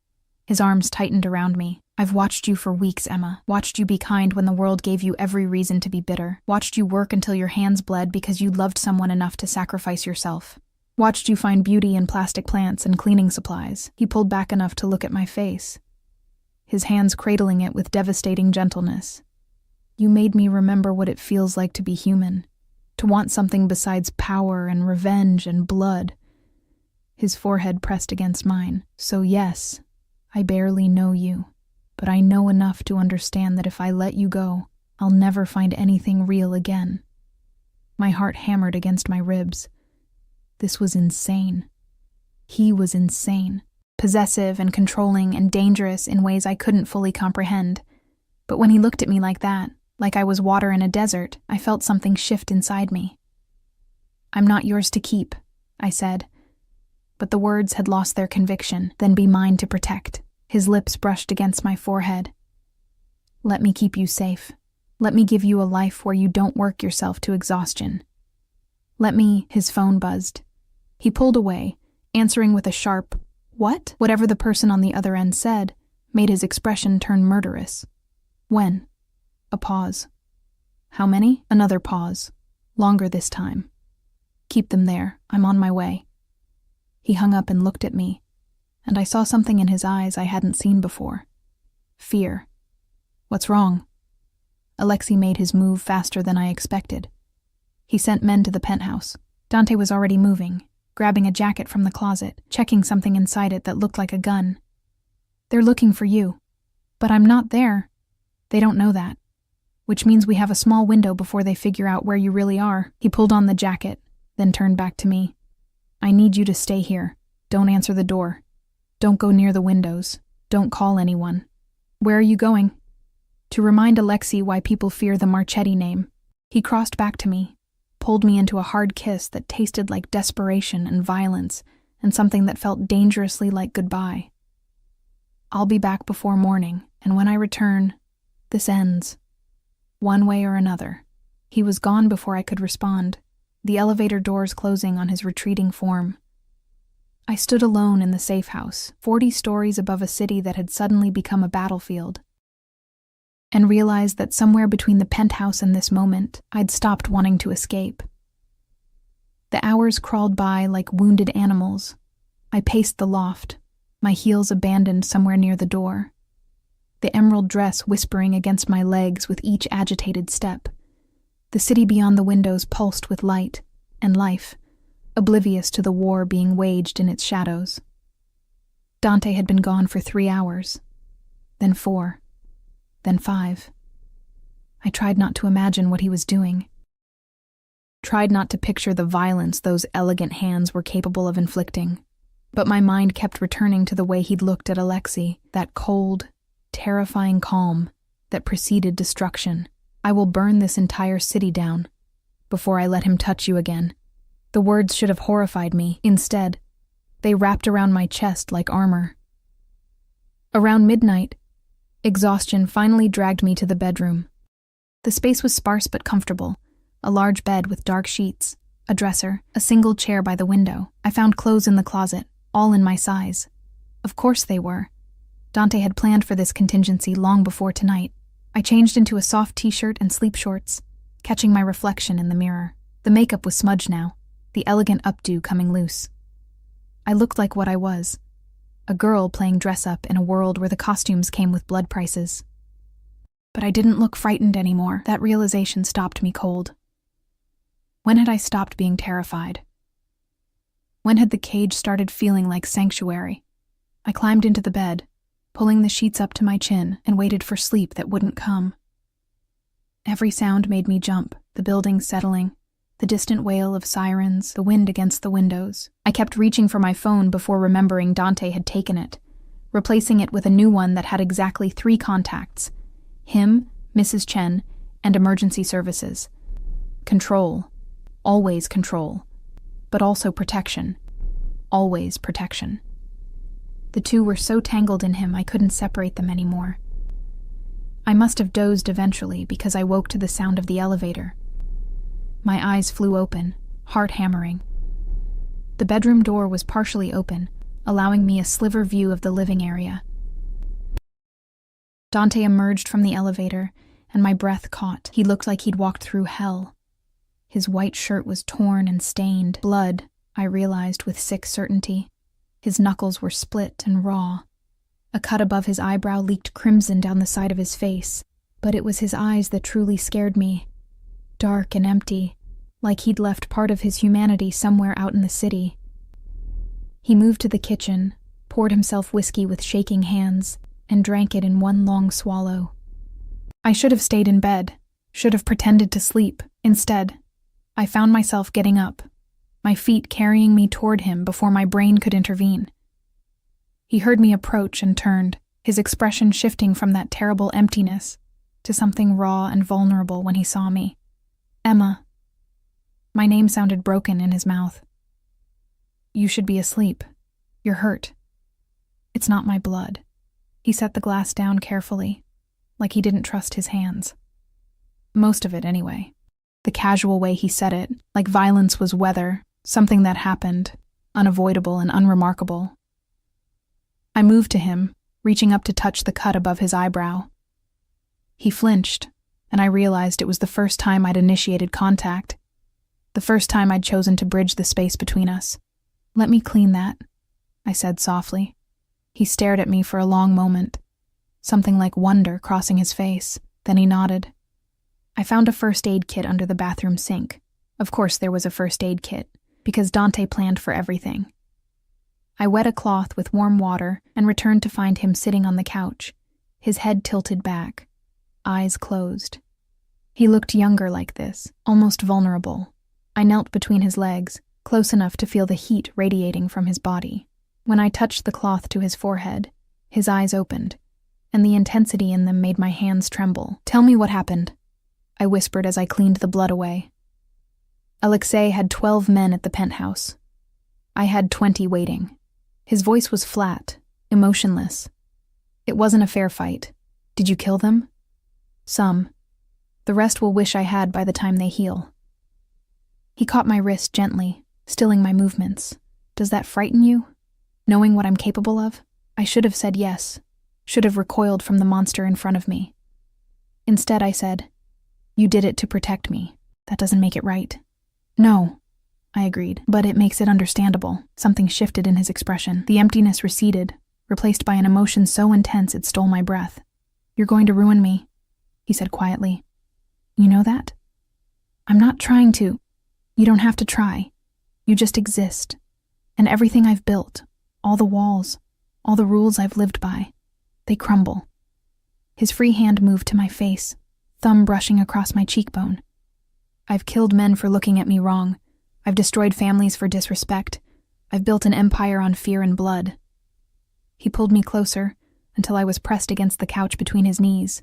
Speaker 1: His arms tightened around me. I've watched you for weeks, Emma. Watched you be kind when the world gave you every reason to be bitter. Watched you work until your hands bled because you loved someone enough to sacrifice yourself. Watched you find beauty in plastic plants and cleaning supplies. He pulled back enough to look at my face, his hands cradling it with devastating gentleness. You made me remember what it feels like to be human, to want something besides power and revenge and blood. His forehead pressed against mine. So yes, I barely know you, but I know enough to understand that if I let you go, I'll never find anything real again. My heart hammered against my ribs. This was insane. He was insane, possessive and controlling and dangerous in ways I couldn't fully comprehend. But when he looked at me like that, like I was water in a desert, I felt something shift inside me. I'm not yours to keep, I said. But the words had lost their conviction, then be mine to protect. His lips brushed against my forehead. Let me keep you safe. Let me give you a life where you don't work yourself to exhaustion. Let me... His phone buzzed. He pulled away, answering with a sharp, "What?" Whatever the person on the other end said made his expression turn murderous. When? A pause. How many? Another pause. Longer this time. Keep them there. I'm on my way. He hung up and looked at me, and I saw something in his eyes I hadn't seen before. Fear. What's wrong? Alexei made his move faster than I expected. He sent men to the penthouse. Dante was already moving, grabbing a jacket from the closet, checking something inside it that looked like a gun. They're looking for you. But I'm not there. They don't know that. Which means we have a small window before they figure out where you really are. He pulled on the jacket, then turned back to me. I need you to stay here. Don't answer the door. Don't go near the windows. Don't call anyone. Where are you going? To remind Alexei why people fear the Marchetti name. He crossed back to me, pulled me into a hard kiss that tasted like desperation and violence, and something that felt dangerously like goodbye. I'll be back before morning, and when I return, this ends. One way or another. He was gone before I could respond, the elevator doors closing on his retreating form. I stood alone in the safe house, 40 stories above a city that had suddenly become a battlefield, and realized that somewhere between the penthouse and this moment, I'd stopped wanting to escape. The hours crawled by like wounded animals. I paced the loft, my heels abandoned somewhere near the door, the emerald dress whispering against my legs with each agitated step. The city beyond the windows pulsed with light and life, oblivious to the war being waged in its shadows. Dante had been gone for 3 hours, then 4, then 5. I tried not to imagine what he was doing. Tried not to picture the violence those elegant hands were capable of inflicting. But my mind kept returning to the way he'd looked at Alexei, that cold, terrifying calm that preceded destruction. I will burn this entire city down before I let him touch you again. The words should have horrified me. Instead, they wrapped around my chest like armor. Around midnight, exhaustion finally dragged me to the bedroom. The space was sparse but comfortable. A large bed with dark sheets, a dresser, a single chair by the window. I found clothes in the closet, all in my size. Of course they were. Dante had planned for this contingency long before tonight. I changed into a soft t-shirt and sleep shorts, catching my reflection in the mirror. The makeup was smudged now, the elegant updo coming loose. I looked like what I was, a girl playing dress-up in a world where the costumes came with blood prices. But I didn't look frightened anymore. That realization stopped me cold. When had I stopped being terrified? When had the cage started feeling like sanctuary? I climbed into the bed, pulling the sheets up to my chin, and waited for sleep that wouldn't come. Every sound made me jump, the building settling, the distant wail of sirens, the wind against the windows. I kept reaching for my phone before remembering Dante had taken it, replacing it with a new one that had exactly 3 contacts: him, Mrs. Chen, and emergency services. Control. Always control. But also protection. Always protection. The two were so tangled in him I couldn't separate them anymore. I must have dozed eventually because I woke to the sound of the elevator. My eyes flew open, heart hammering. The bedroom door was partially open, allowing me a sliver view of the living area. Dante emerged from the elevator, and my breath caught. He looked like he'd walked through hell. His white shirt was torn and stained. Blood, I realized with sick certainty. His knuckles were split and raw. A cut above his eyebrow leaked crimson down the side of his face, but it was his eyes that truly scared me. Dark and empty, like he'd left part of his humanity somewhere out in the city. He moved to the kitchen, poured himself whiskey with shaking hands, and drank it in one long swallow. I should have stayed in bed, should have pretended to sleep. Instead, I found myself getting up, my feet carrying me toward him before my brain could intervene. He heard me approach and turned, his expression shifting from that terrible emptiness to something raw and vulnerable when he saw me. Emma. My name sounded broken in his mouth. You should be asleep. You're hurt. It's not my blood. He set the glass down carefully, like he didn't trust his hands. Most of it, anyway. The casual way he said it, like violence was weather, something that happened, unavoidable and unremarkable. I moved to him, reaching up to touch the cut above his eyebrow. He flinched, and I realized it was the first time I'd initiated contact, the first time I'd chosen to bridge the space between us. Let me clean that, I said softly. He stared at me for a long moment, something like wonder crossing his face. Then he nodded. I found a first aid kit under the bathroom sink. Of course there was a first aid kit, because Dante planned for everything. I wet a cloth with warm water and returned to find him sitting on the couch, his head tilted back, eyes closed. He looked younger like this, almost vulnerable. I knelt between his legs, close enough to feel the heat radiating from his body. When I touched the cloth to his forehead, his eyes opened, and the intensity in them made my hands tremble. Tell me what happened, I whispered as I cleaned the blood away. Alexei had 12 men at the penthouse. I had 20 waiting. His voice was flat, emotionless. It wasn't a fair fight. Did you kill them? Some. The rest will wish I had by the time they heal. He caught my wrist gently, stilling my movements. Does that frighten you? Knowing what I'm capable of? I should have said yes, should have recoiled from the monster in front of me. Instead, I said, "You did it to protect me. That doesn't make it right." "No," I agreed, "but it makes it understandable." Something shifted in his expression. The emptiness receded, replaced by an emotion so intense it stole my breath. "You're going to ruin me," he said quietly. "You know that?" "I'm not trying to." "You don't have to try. You just exist. And everything I've built, all the walls, all the rules I've lived by, they crumble." His free hand moved to my face, thumb brushing across my cheekbone. "I've killed men for looking at me wrong. I've destroyed families for disrespect. I've built an empire on fear and blood." He pulled me closer until I was pressed against the couch between his knees.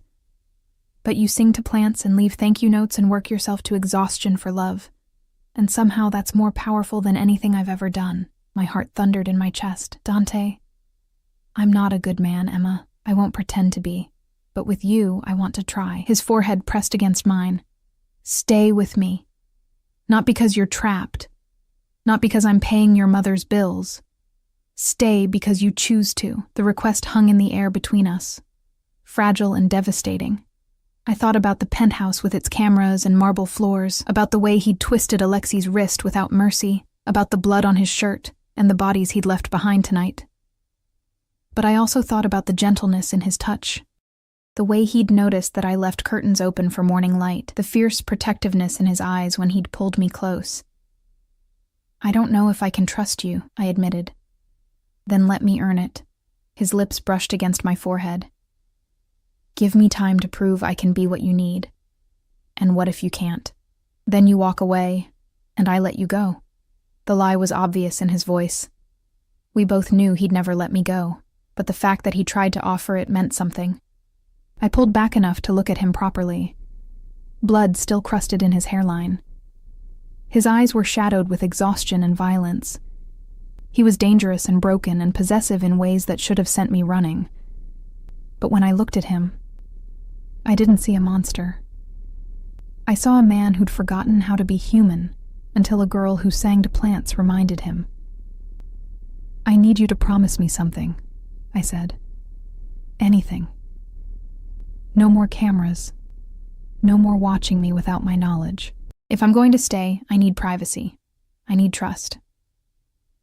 Speaker 1: "But you sing to plants and leave thank you notes and work yourself to exhaustion for love. And somehow that's more powerful than anything I've ever done." My heart thundered in my chest. "Dante, I'm not a good man, Emma. I won't pretend to be. But with you, I want to try." His forehead pressed against mine. "Stay with me. Not because you're trapped. Not because I'm paying your mother's bills. Stay because you choose to." The request hung in the air between us, fragile and devastating. I thought about the penthouse with its cameras and marble floors, about the way he'd twisted Alexi's wrist without mercy, about the blood on his shirt and the bodies he'd left behind tonight. But I also thought about the gentleness in his touch, the way he'd noticed that I left curtains open for morning light, the fierce protectiveness in his eyes when he'd pulled me close. "I don't know if I can trust you," I admitted. "Then let me earn it." His lips brushed against my forehead. "Give me time to prove I can be what you need. And what if you can't? Then you walk away, and I let you go." The lie was obvious in his voice. We both knew he'd never let me go, but the fact that he tried to offer it meant something. I pulled back enough to look at him properly. Blood still crusted in his hairline. His eyes were shadowed with exhaustion and violence. He was dangerous and broken and possessive in ways that should have sent me running. But when I looked at him, I didn't see a monster. I saw a man who'd forgotten how to be human until a girl who sang to plants reminded him. "I need you to promise me something," I said. "Anything. No more cameras. No more watching me without my knowledge. If I'm going to stay, I need privacy. I need trust."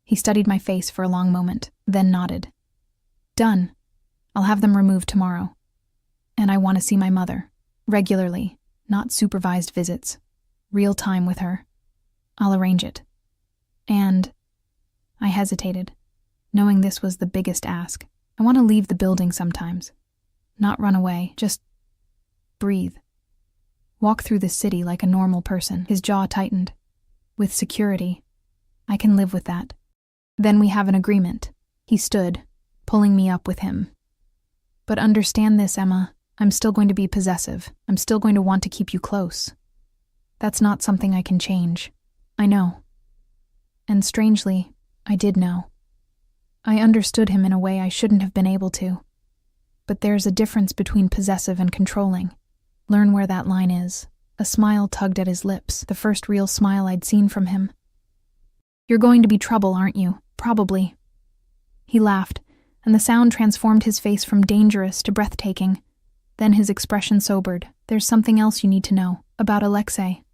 Speaker 1: He studied my face for a long moment, then nodded. "Done. I'll have them removed tomorrow. And I want to see my mother. Regularly, not supervised visits. Real time with her. I'll arrange it. And..." I hesitated, knowing this was the biggest ask. "I want to leave the building sometimes. Not run away, just breathe. Walk through the city like a normal person." His jaw tightened. "With security. I can live with that. Then we have an agreement." He stood, pulling me up with him. "But understand this, Emma. I'm still going to be possessive. I'm still going to want to keep you close. That's not something I can change. I know." And strangely, I did know. I understood him in a way I shouldn't have been able to. But there's a difference between possessive and controlling. Learn where that line is. A smile tugged at his lips, the first real smile I'd seen from him. "You're going to be trouble, aren't you? Probably." He laughed, and the sound transformed his face from dangerous to breathtaking. Then his expression sobered. "There's something else you need to know, about Alexei."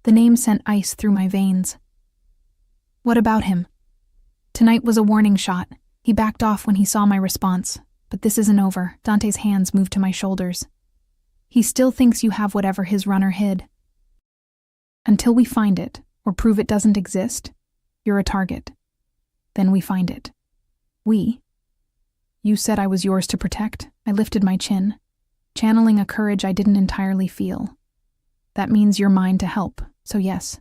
Speaker 1: The name sent ice through my veins. "What about him?" "Tonight was a warning shot. He backed off when he saw my response. But this isn't over." Dante's hands moved to my shoulders. "He still thinks you have whatever his runner hid. Until we find it, or prove it doesn't exist, you're a target. Then we find it." "We?" "You said I was yours to protect." I lifted my chin, channeling a courage I didn't entirely feel. "That means you're mine to help, so yes.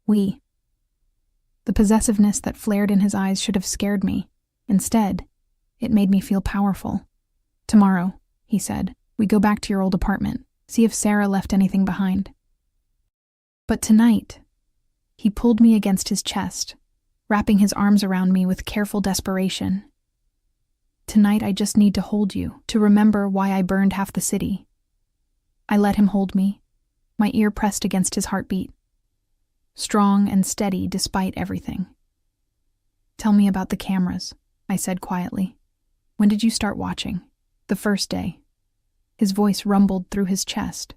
Speaker 1: We." The possessiveness that flared in his eyes should have scared me. Instead, it made me feel powerful. "Tomorrow," he said, "we go back to your old apartment, see if Sarah left anything behind. But tonight," he pulled me against his chest, wrapping his arms around me with careful desperation. "Tonight I just need to hold you, to remember why I burned half the city." I let him hold me, my ear pressed against his heartbeat. Strong and steady despite everything. "Tell me about the cameras," I said quietly. "When did you start watching?" "The first day." His voice rumbled through his chest.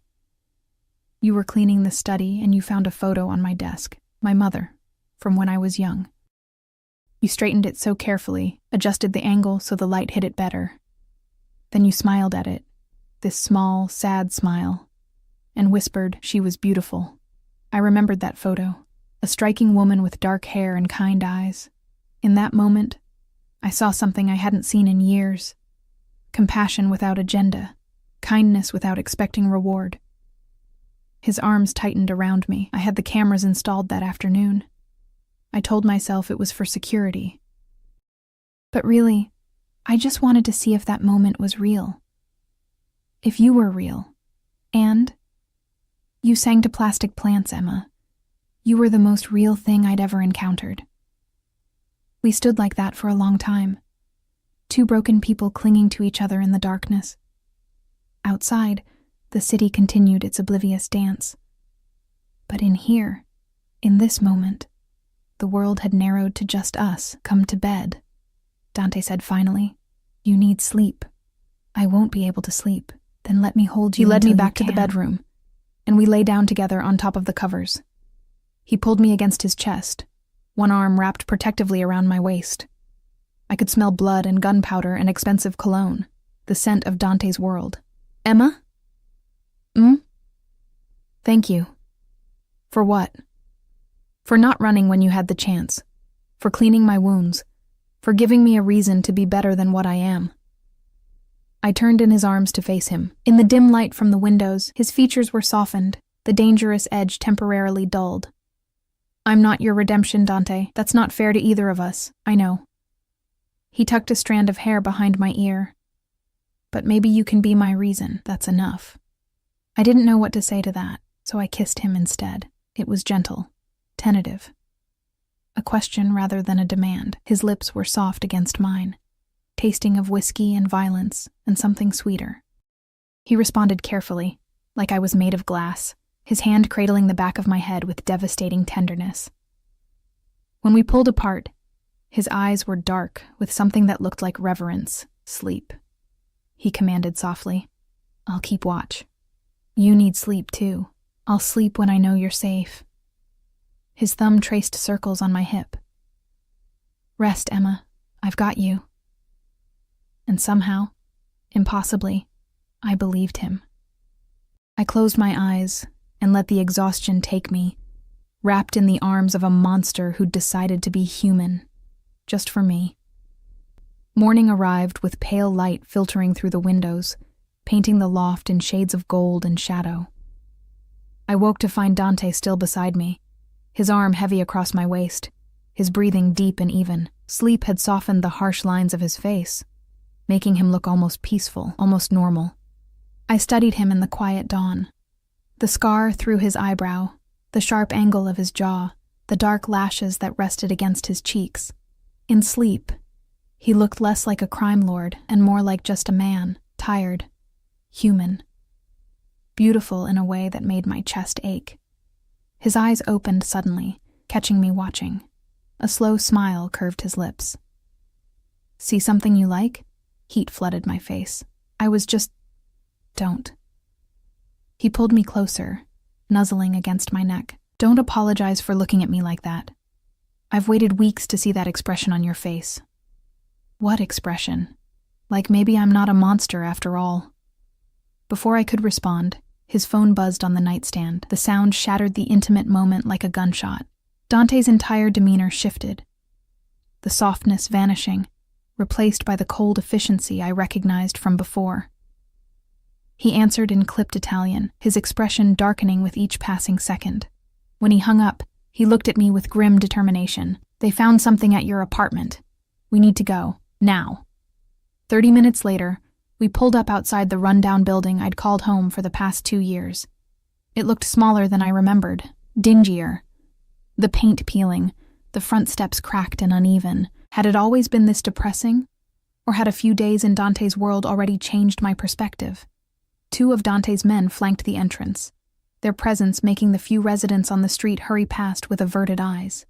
Speaker 1: "You were cleaning the study and you found a photo on my desk, my mother, from when I was young. You straightened it so carefully, adjusted the angle so the light hit it better. Then you smiled at it, this small, sad smile, and whispered she was beautiful. I remembered that photo, a striking woman with dark hair and kind eyes. In that moment, I saw something I hadn't seen in years. Compassion without agenda, kindness without expecting reward." His arms tightened around me. I had the cameras installed that afternoon. I told myself it was for security. But really, I just wanted to see if that moment was real. If you were real. And you sang to plastic plants, Emma. You were the most real thing I'd ever encountered. We stood like that for a long time. Two broken people clinging to each other in the darkness. Outside, the city continued its oblivious dance. But in here, in this moment, the world had narrowed to just us. "Come to bed," Dante said finally. "You need sleep." "I won't be able to sleep." "Then let me hold you." He led me back to the bedroom, and we lay down together on top of the covers. He pulled me against his chest, one arm wrapped protectively around my waist. I could smell blood and gunpowder and expensive cologne, the scent of Dante's world. "Emma?" "Thank you." "For what?" "For not running when you had the chance. For cleaning my wounds. For giving me a reason to be better than what I am." I turned in his arms to face him. In the dim light from the windows, his features were softened, the dangerous edge temporarily dulled. "I'm not your redemption, Dante. That's not fair to either of us, I know." He tucked a strand of hair behind my ear. "But maybe you can be my reason. That's enough." I didn't know what to say to that, so I kissed him instead. It was gentle, tentative. A question rather than a demand. His lips were soft against mine, tasting of whiskey and violence and something sweeter. He responded carefully, like I was made of glass, his hand cradling the back of my head with devastating tenderness. When we pulled apart, his eyes were dark with something that looked like reverence. "Sleep," he commanded softly. "I'll keep watch." "You need sleep too. I'll sleep when I know you're safe." His thumb traced circles on my hip. "Rest, Emma. I've got you." And somehow, impossibly, I believed him. I closed my eyes and let the exhaustion take me, wrapped in the arms of a monster who'd decided to be human, just for me. Morning arrived with pale light filtering through the windows, painting the loft in shades of gold and shadow. I woke to find Dante still beside me, his arm heavy across my waist, his breathing deep and even. Sleep had softened the harsh lines of his face, making him look almost peaceful, almost normal. I studied him in the quiet dawn. The scar through his eyebrow, the sharp angle of his jaw, the dark lashes that rested against his cheeks. In sleep, he looked less like a crime lord and more like just a man, tired, human. Beautiful in a way that made my chest ache. His eyes opened suddenly, catching me watching. A slow smile curved his lips. "See something you like?" Heat flooded my face. I was just... "Don't." He pulled me closer, nuzzling against my neck. "Don't apologize for looking at me like that. I've waited weeks to see that expression on your face." "What expression?" "Like maybe I'm not a monster after all." Before I could respond, his phone buzzed on the nightstand. The sound shattered the intimate moment like a gunshot. Dante's entire demeanor shifted, the softness vanishing, replaced by the cold efficiency I recognized from before. He answered in clipped Italian, his expression darkening with each passing second. When he hung up, he looked at me with grim determination. "They found something at your apartment. We need to go, now." 30 minutes later, we pulled up outside the rundown building I'd called home for the past 2 years. It looked smaller than I remembered, dingier. The paint peeling, The front steps cracked and uneven. Had it always been this depressing? Or had a few days in Dante's world already changed my perspective? 2 of Dante's men flanked the entrance, their presence making the few residents on the street hurry past with averted eyes.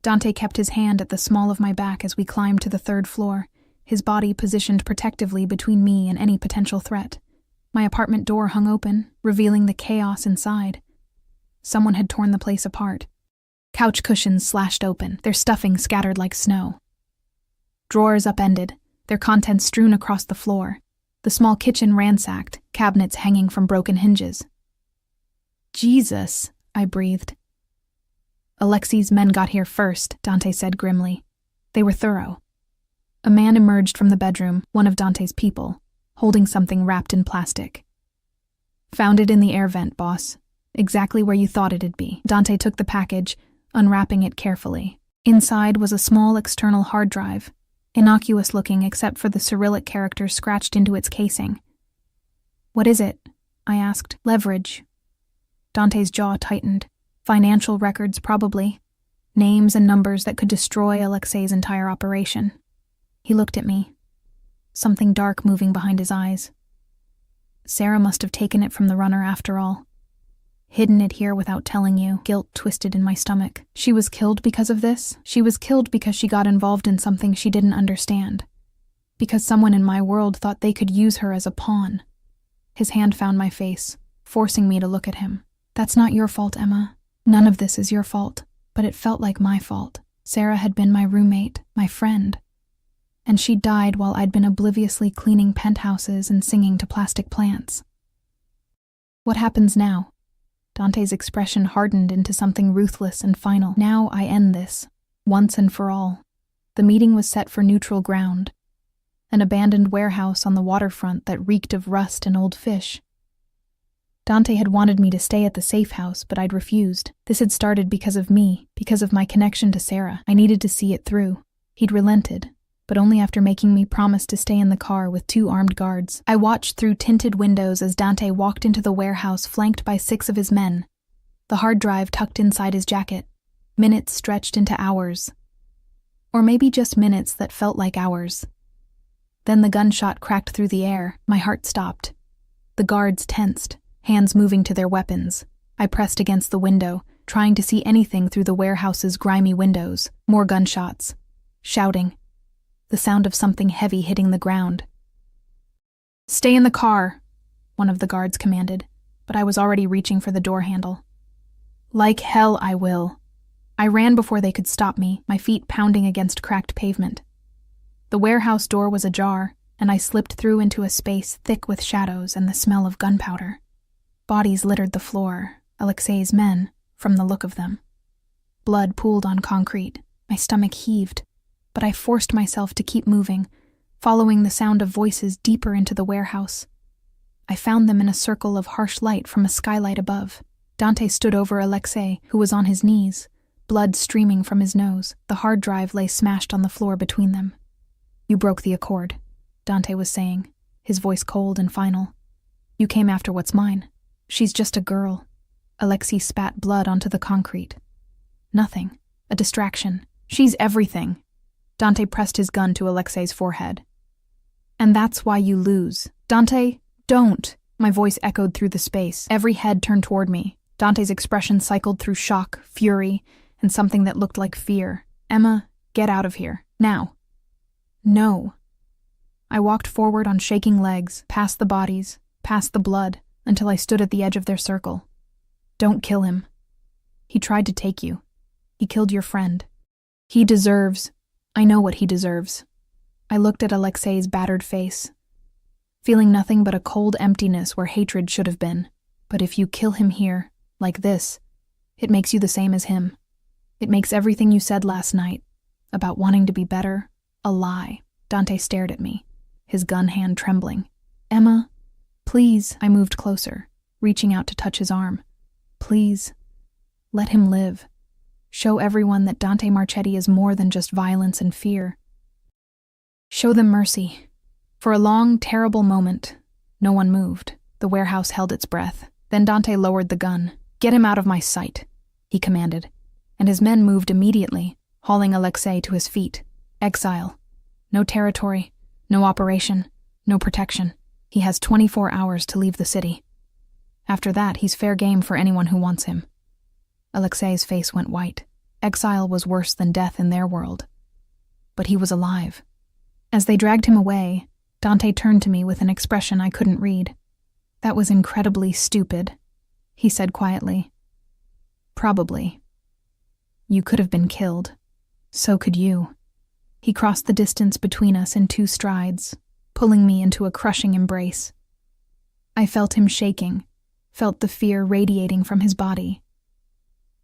Speaker 1: Dante kept his hand at the small of my back as we climbed to the 3rd floor, his body positioned protectively between me and any potential threat. My apartment door hung open, revealing the chaos inside. Someone had torn the place apart. Couch cushions slashed open, their stuffing scattered like snow. Drawers upended, their contents strewn across the floor. The small kitchen ransacked, cabinets hanging from broken hinges. Jesus, I breathed. Alexei's men got here first, Dante said grimly. They were thorough. A man emerged from the bedroom, one of Dante's people, holding something wrapped in plastic. Found it in the air vent, boss. Exactly where you thought it'd be. Dante took the package, unwrapping it carefully. Inside was a small external hard drive, innocuous looking except for the Cyrillic characters scratched into its casing. What is it? I asked. Leverage. Dante's jaw tightened. Financial records, probably. Names and numbers that could destroy Alexei's entire operation. He looked at me. Something dark moving behind his eyes. Sarah must have taken it from the runner after all. Hidden it here without telling you. Guilt twisted in my stomach. She was killed because of this? She was killed because she got involved in something she didn't understand. Because someone in my world thought they could use her as a pawn. His hand found my face, forcing me to look at him. That's not your fault, Emma. None of this is your fault, but it felt like my fault. Sarah had been my roommate, my friend. And she died while I'd been obliviously cleaning penthouses and singing to plastic plants. What happens now? Dante's expression hardened into something ruthless and final. Now I end this, once and for all. The meeting was set for neutral ground. An abandoned warehouse on the waterfront that reeked of rust and old fish. Dante had wanted me to stay at the safe house, but I'd refused. This had started because of me, because of my connection to Sarah. I needed to see it through. He'd relented, but only after making me promise to stay in the car with 2 armed guards. I watched through tinted windows as Dante walked into the warehouse flanked by 6 of his men, the hard drive tucked inside his jacket. Minutes stretched into hours. Or maybe just minutes that felt like hours. Then the gunshot cracked through the air. My heart stopped. The guards tensed, hands moving to their weapons. I pressed against the window, trying to see anything through the warehouse's grimy windows. More gunshots. Shouting. The sound of something heavy hitting the ground. "Stay in the car," one of the guards commanded, but I was already reaching for the door handle. Like hell I will. I ran before they could stop me, my feet pounding against cracked pavement. The warehouse door was ajar, and I slipped through into a space thick with shadows and the smell of gunpowder. Bodies littered the floor, Alexei's men, from the look of them. Blood pooled on concrete. My stomach heaved. But I forced myself to keep moving, following the sound of voices deeper into the warehouse. I found them in a circle of harsh light from a skylight above. Dante stood over Alexei, who was on his knees, blood streaming from his nose. The hard drive lay smashed on the floor between them. "You broke the accord," Dante was saying, his voice cold and final. "You came after what's mine. She's just a girl." Alexei spat blood onto the concrete. "Nothing. A distraction. She's everything." Dante pressed his gun to Alexei's forehead. "And that's why you lose. Dante, don't!" My voice echoed through the space. Every head turned toward me. Dante's expression cycled through shock, fury, and something that looked like fear. "Emma, get out of here. Now." "No." I walked forward on shaking legs, past the bodies, past the blood, until I stood at the edge of their circle. "Don't kill him. He tried to take you. He killed your friend. He deserves... I know what he deserves." I looked at Alexei's battered face, feeling nothing but a cold emptiness where hatred should have been. "But if you kill him here, like this, it makes you the same as him. It makes everything you said last night, about wanting to be better, a lie." Dante stared at me, his gun hand trembling. "Emma, please." I moved closer, reaching out to touch his arm. "Please, let him live. Show everyone that Dante Marchetti is more than just violence and fear. Show them mercy." For a long, terrible moment, no one moved. The warehouse held its breath. Then Dante lowered the gun. "Get him out of my sight," he commanded. and his men moved immediately, hauling Alexei to his feet. Exile. No territory, no operation, no protection. He has 24 hours to leave the city. After that, he's fair game for anyone who wants him. Alexei's face went white. Exile was worse than death in their world. But he was alive. As they dragged him away, Dante turned to me with an expression I couldn't read. "That was incredibly stupid," he said quietly. "Probably. You could have been killed. So could you." He crossed the distance between us in 2 strides, pulling me into a crushing embrace. I felt him shaking, felt the fear radiating from his body.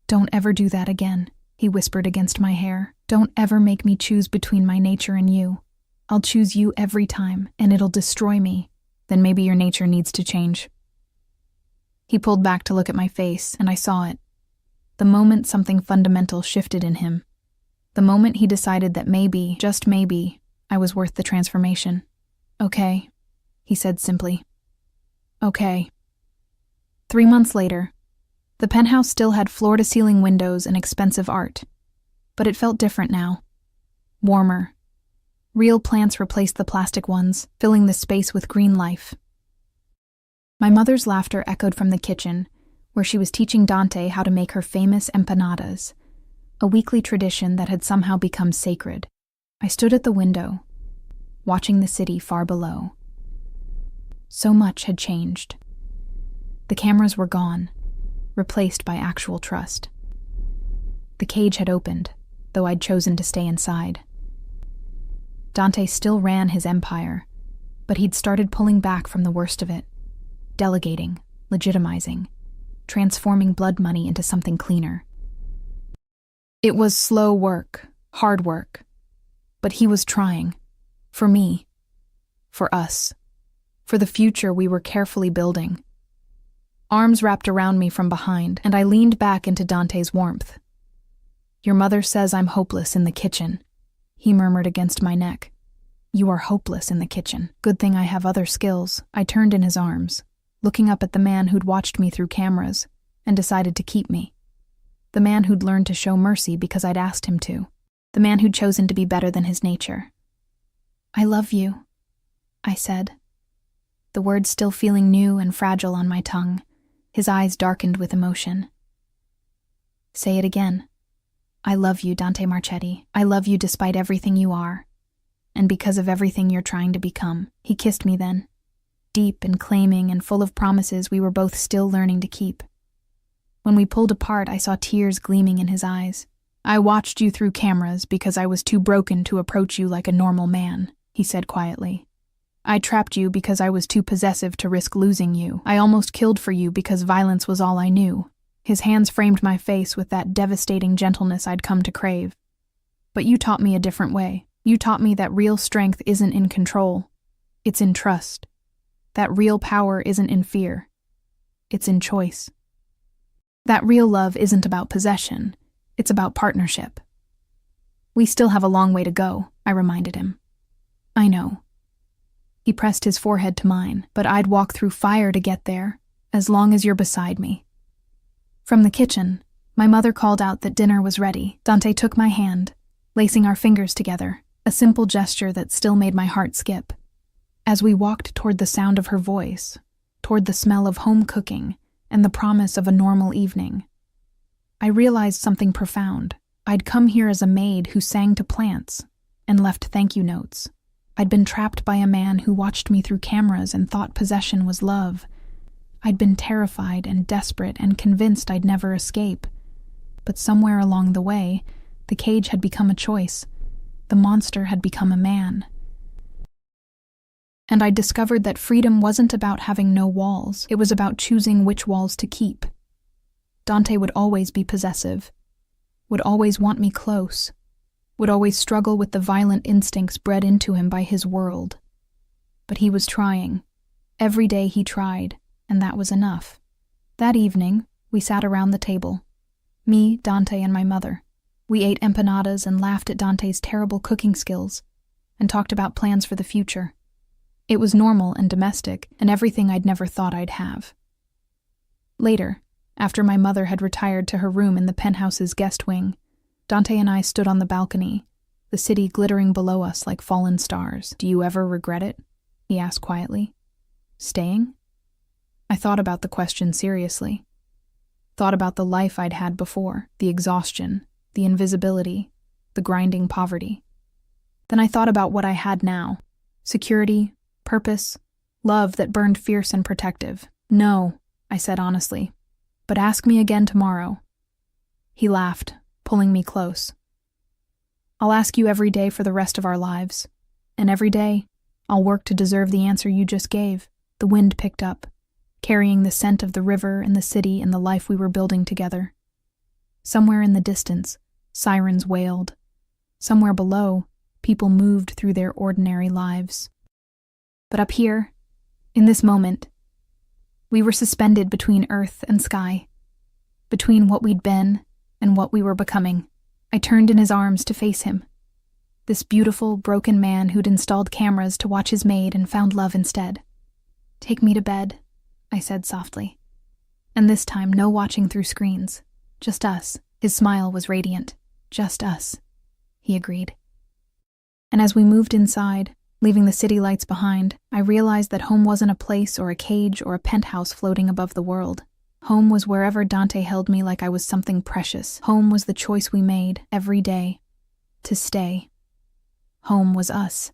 Speaker 1: "Don't ever do that again," he whispered against my hair. "Don't ever make me choose between my nature and you. I'll choose you every time, and it'll destroy me. Then maybe your nature needs to change." He pulled back to look at my face, and I saw it. The moment something fundamental shifted in him. The moment he decided that maybe, just maybe, I was worth the transformation. "Okay," he said simply. "Okay." 3 months later, the penthouse still had floor-to-ceiling windows and expensive art, but it felt different now. Warmer. Real plants replaced the plastic ones, filling the space with green life. My mother's laughter echoed from the kitchen, where she was teaching Dante how to make her famous empanadas, a weekly tradition that had somehow become sacred. I stood at the window, watching the city far below. So much had changed. The cameras were gone, replaced by actual trust. The cage had opened, though I'd chosen to stay inside. Dante still ran his empire, but he'd started pulling back from the worst of it, delegating, legitimizing, transforming blood money into something cleaner. It was slow work, hard work, but he was trying. For me. For us. For the future we were carefully building. Arms wrapped around me from behind, and I leaned back into Dante's warmth. "Your mother says I'm hopeless in the kitchen," he murmured against my neck. "You are hopeless in the kitchen. Good thing I have other skills." I turned in his arms, looking up at the man who'd watched me through cameras and decided to keep me. The man who'd learned to show mercy because I'd asked him to. The man who'd chosen to be better than his nature. "I love you," I said, the words still feeling new and fragile on my tongue. His eyes darkened with emotion. "Say it again." "I love you, Dante Marchetti. I love you despite everything you are, and because of everything you're trying to become." He kissed me then, deep and claiming and full of promises we were both still learning to keep. When we pulled apart, I saw tears gleaming in his eyes. "I watched you through cameras because I was too broken to approach you like a normal man," he said quietly. "I trapped you because I was too possessive to risk losing you. I almost killed for you because violence was all I knew." His hands framed my face with that devastating gentleness I'd come to crave. "But you taught me a different way. You taught me that real strength isn't in control. It's in trust. That real power isn't in fear. It's in choice. That real love isn't about possession. It's about partnership." "We still have a long way to go," I reminded him. "I know." He pressed his forehead to mine, "But I'd walk through fire to get there, as long as you're beside me." From the kitchen, my mother called out that dinner was ready. Dante took my hand, lacing our fingers together, a simple gesture that still made my heart skip. As we walked toward the sound of her voice, toward the smell of home cooking, and the promise of a normal evening, I realized something profound. I'd come here as a maid who sang to plants and left thank you notes. I'd been trapped by a man who watched me through cameras and thought possession was love. I'd been terrified and desperate and convinced I'd never escape. But somewhere along the way, the cage had become a choice. The monster had become a man. And I discovered that freedom wasn't about having no walls. It was about choosing which walls to keep. Dante would always be possessive, would always want me close, would always struggle with the violent instincts bred into him by his world. But he was trying. Every day he tried, and that was enough. That evening, we sat around the table. Me, Dante, and my mother. We ate empanadas and laughed at Dante's terrible cooking skills, and talked about plans for the future. It was normal and domestic, and everything I'd never thought I'd have. Later, After my mother had retired to her room in the penthouse's guest wing, Dante and I stood on the balcony, the city glittering below us like fallen stars. "Do you ever regret it?" he asked quietly. "Staying?" I thought about the question seriously. Thought about the life I'd had before, the exhaustion, the invisibility, the grinding poverty. Then I thought about what I had now: security, purpose, love that burned fierce and protective. "No," I said honestly, "but ask me again tomorrow." He laughed, pulling me close. "I'll ask you every day for the rest of our lives, and every day I'll work to deserve the answer you just gave." The wind picked up, carrying the scent of the river and the city and the life we were building together. Somewhere in the distance, sirens wailed. Somewhere below, people moved through their ordinary lives. But up here, in this moment, we were suspended between earth and sky, between what we'd been and what we were becoming. I turned in his arms to face him. This beautiful, broken man who'd installed cameras to watch his maid and found love instead. "Take me to bed," I said softly. And this time, no watching through screens. Just us. His smile was radiant. "Just us," he agreed. And as we moved inside, leaving the city lights behind, I realized that home wasn't a place or a cage or a penthouse floating above the world. Home was wherever Dante held me like I was something precious. Home was the choice we made every day to stay. Home was us.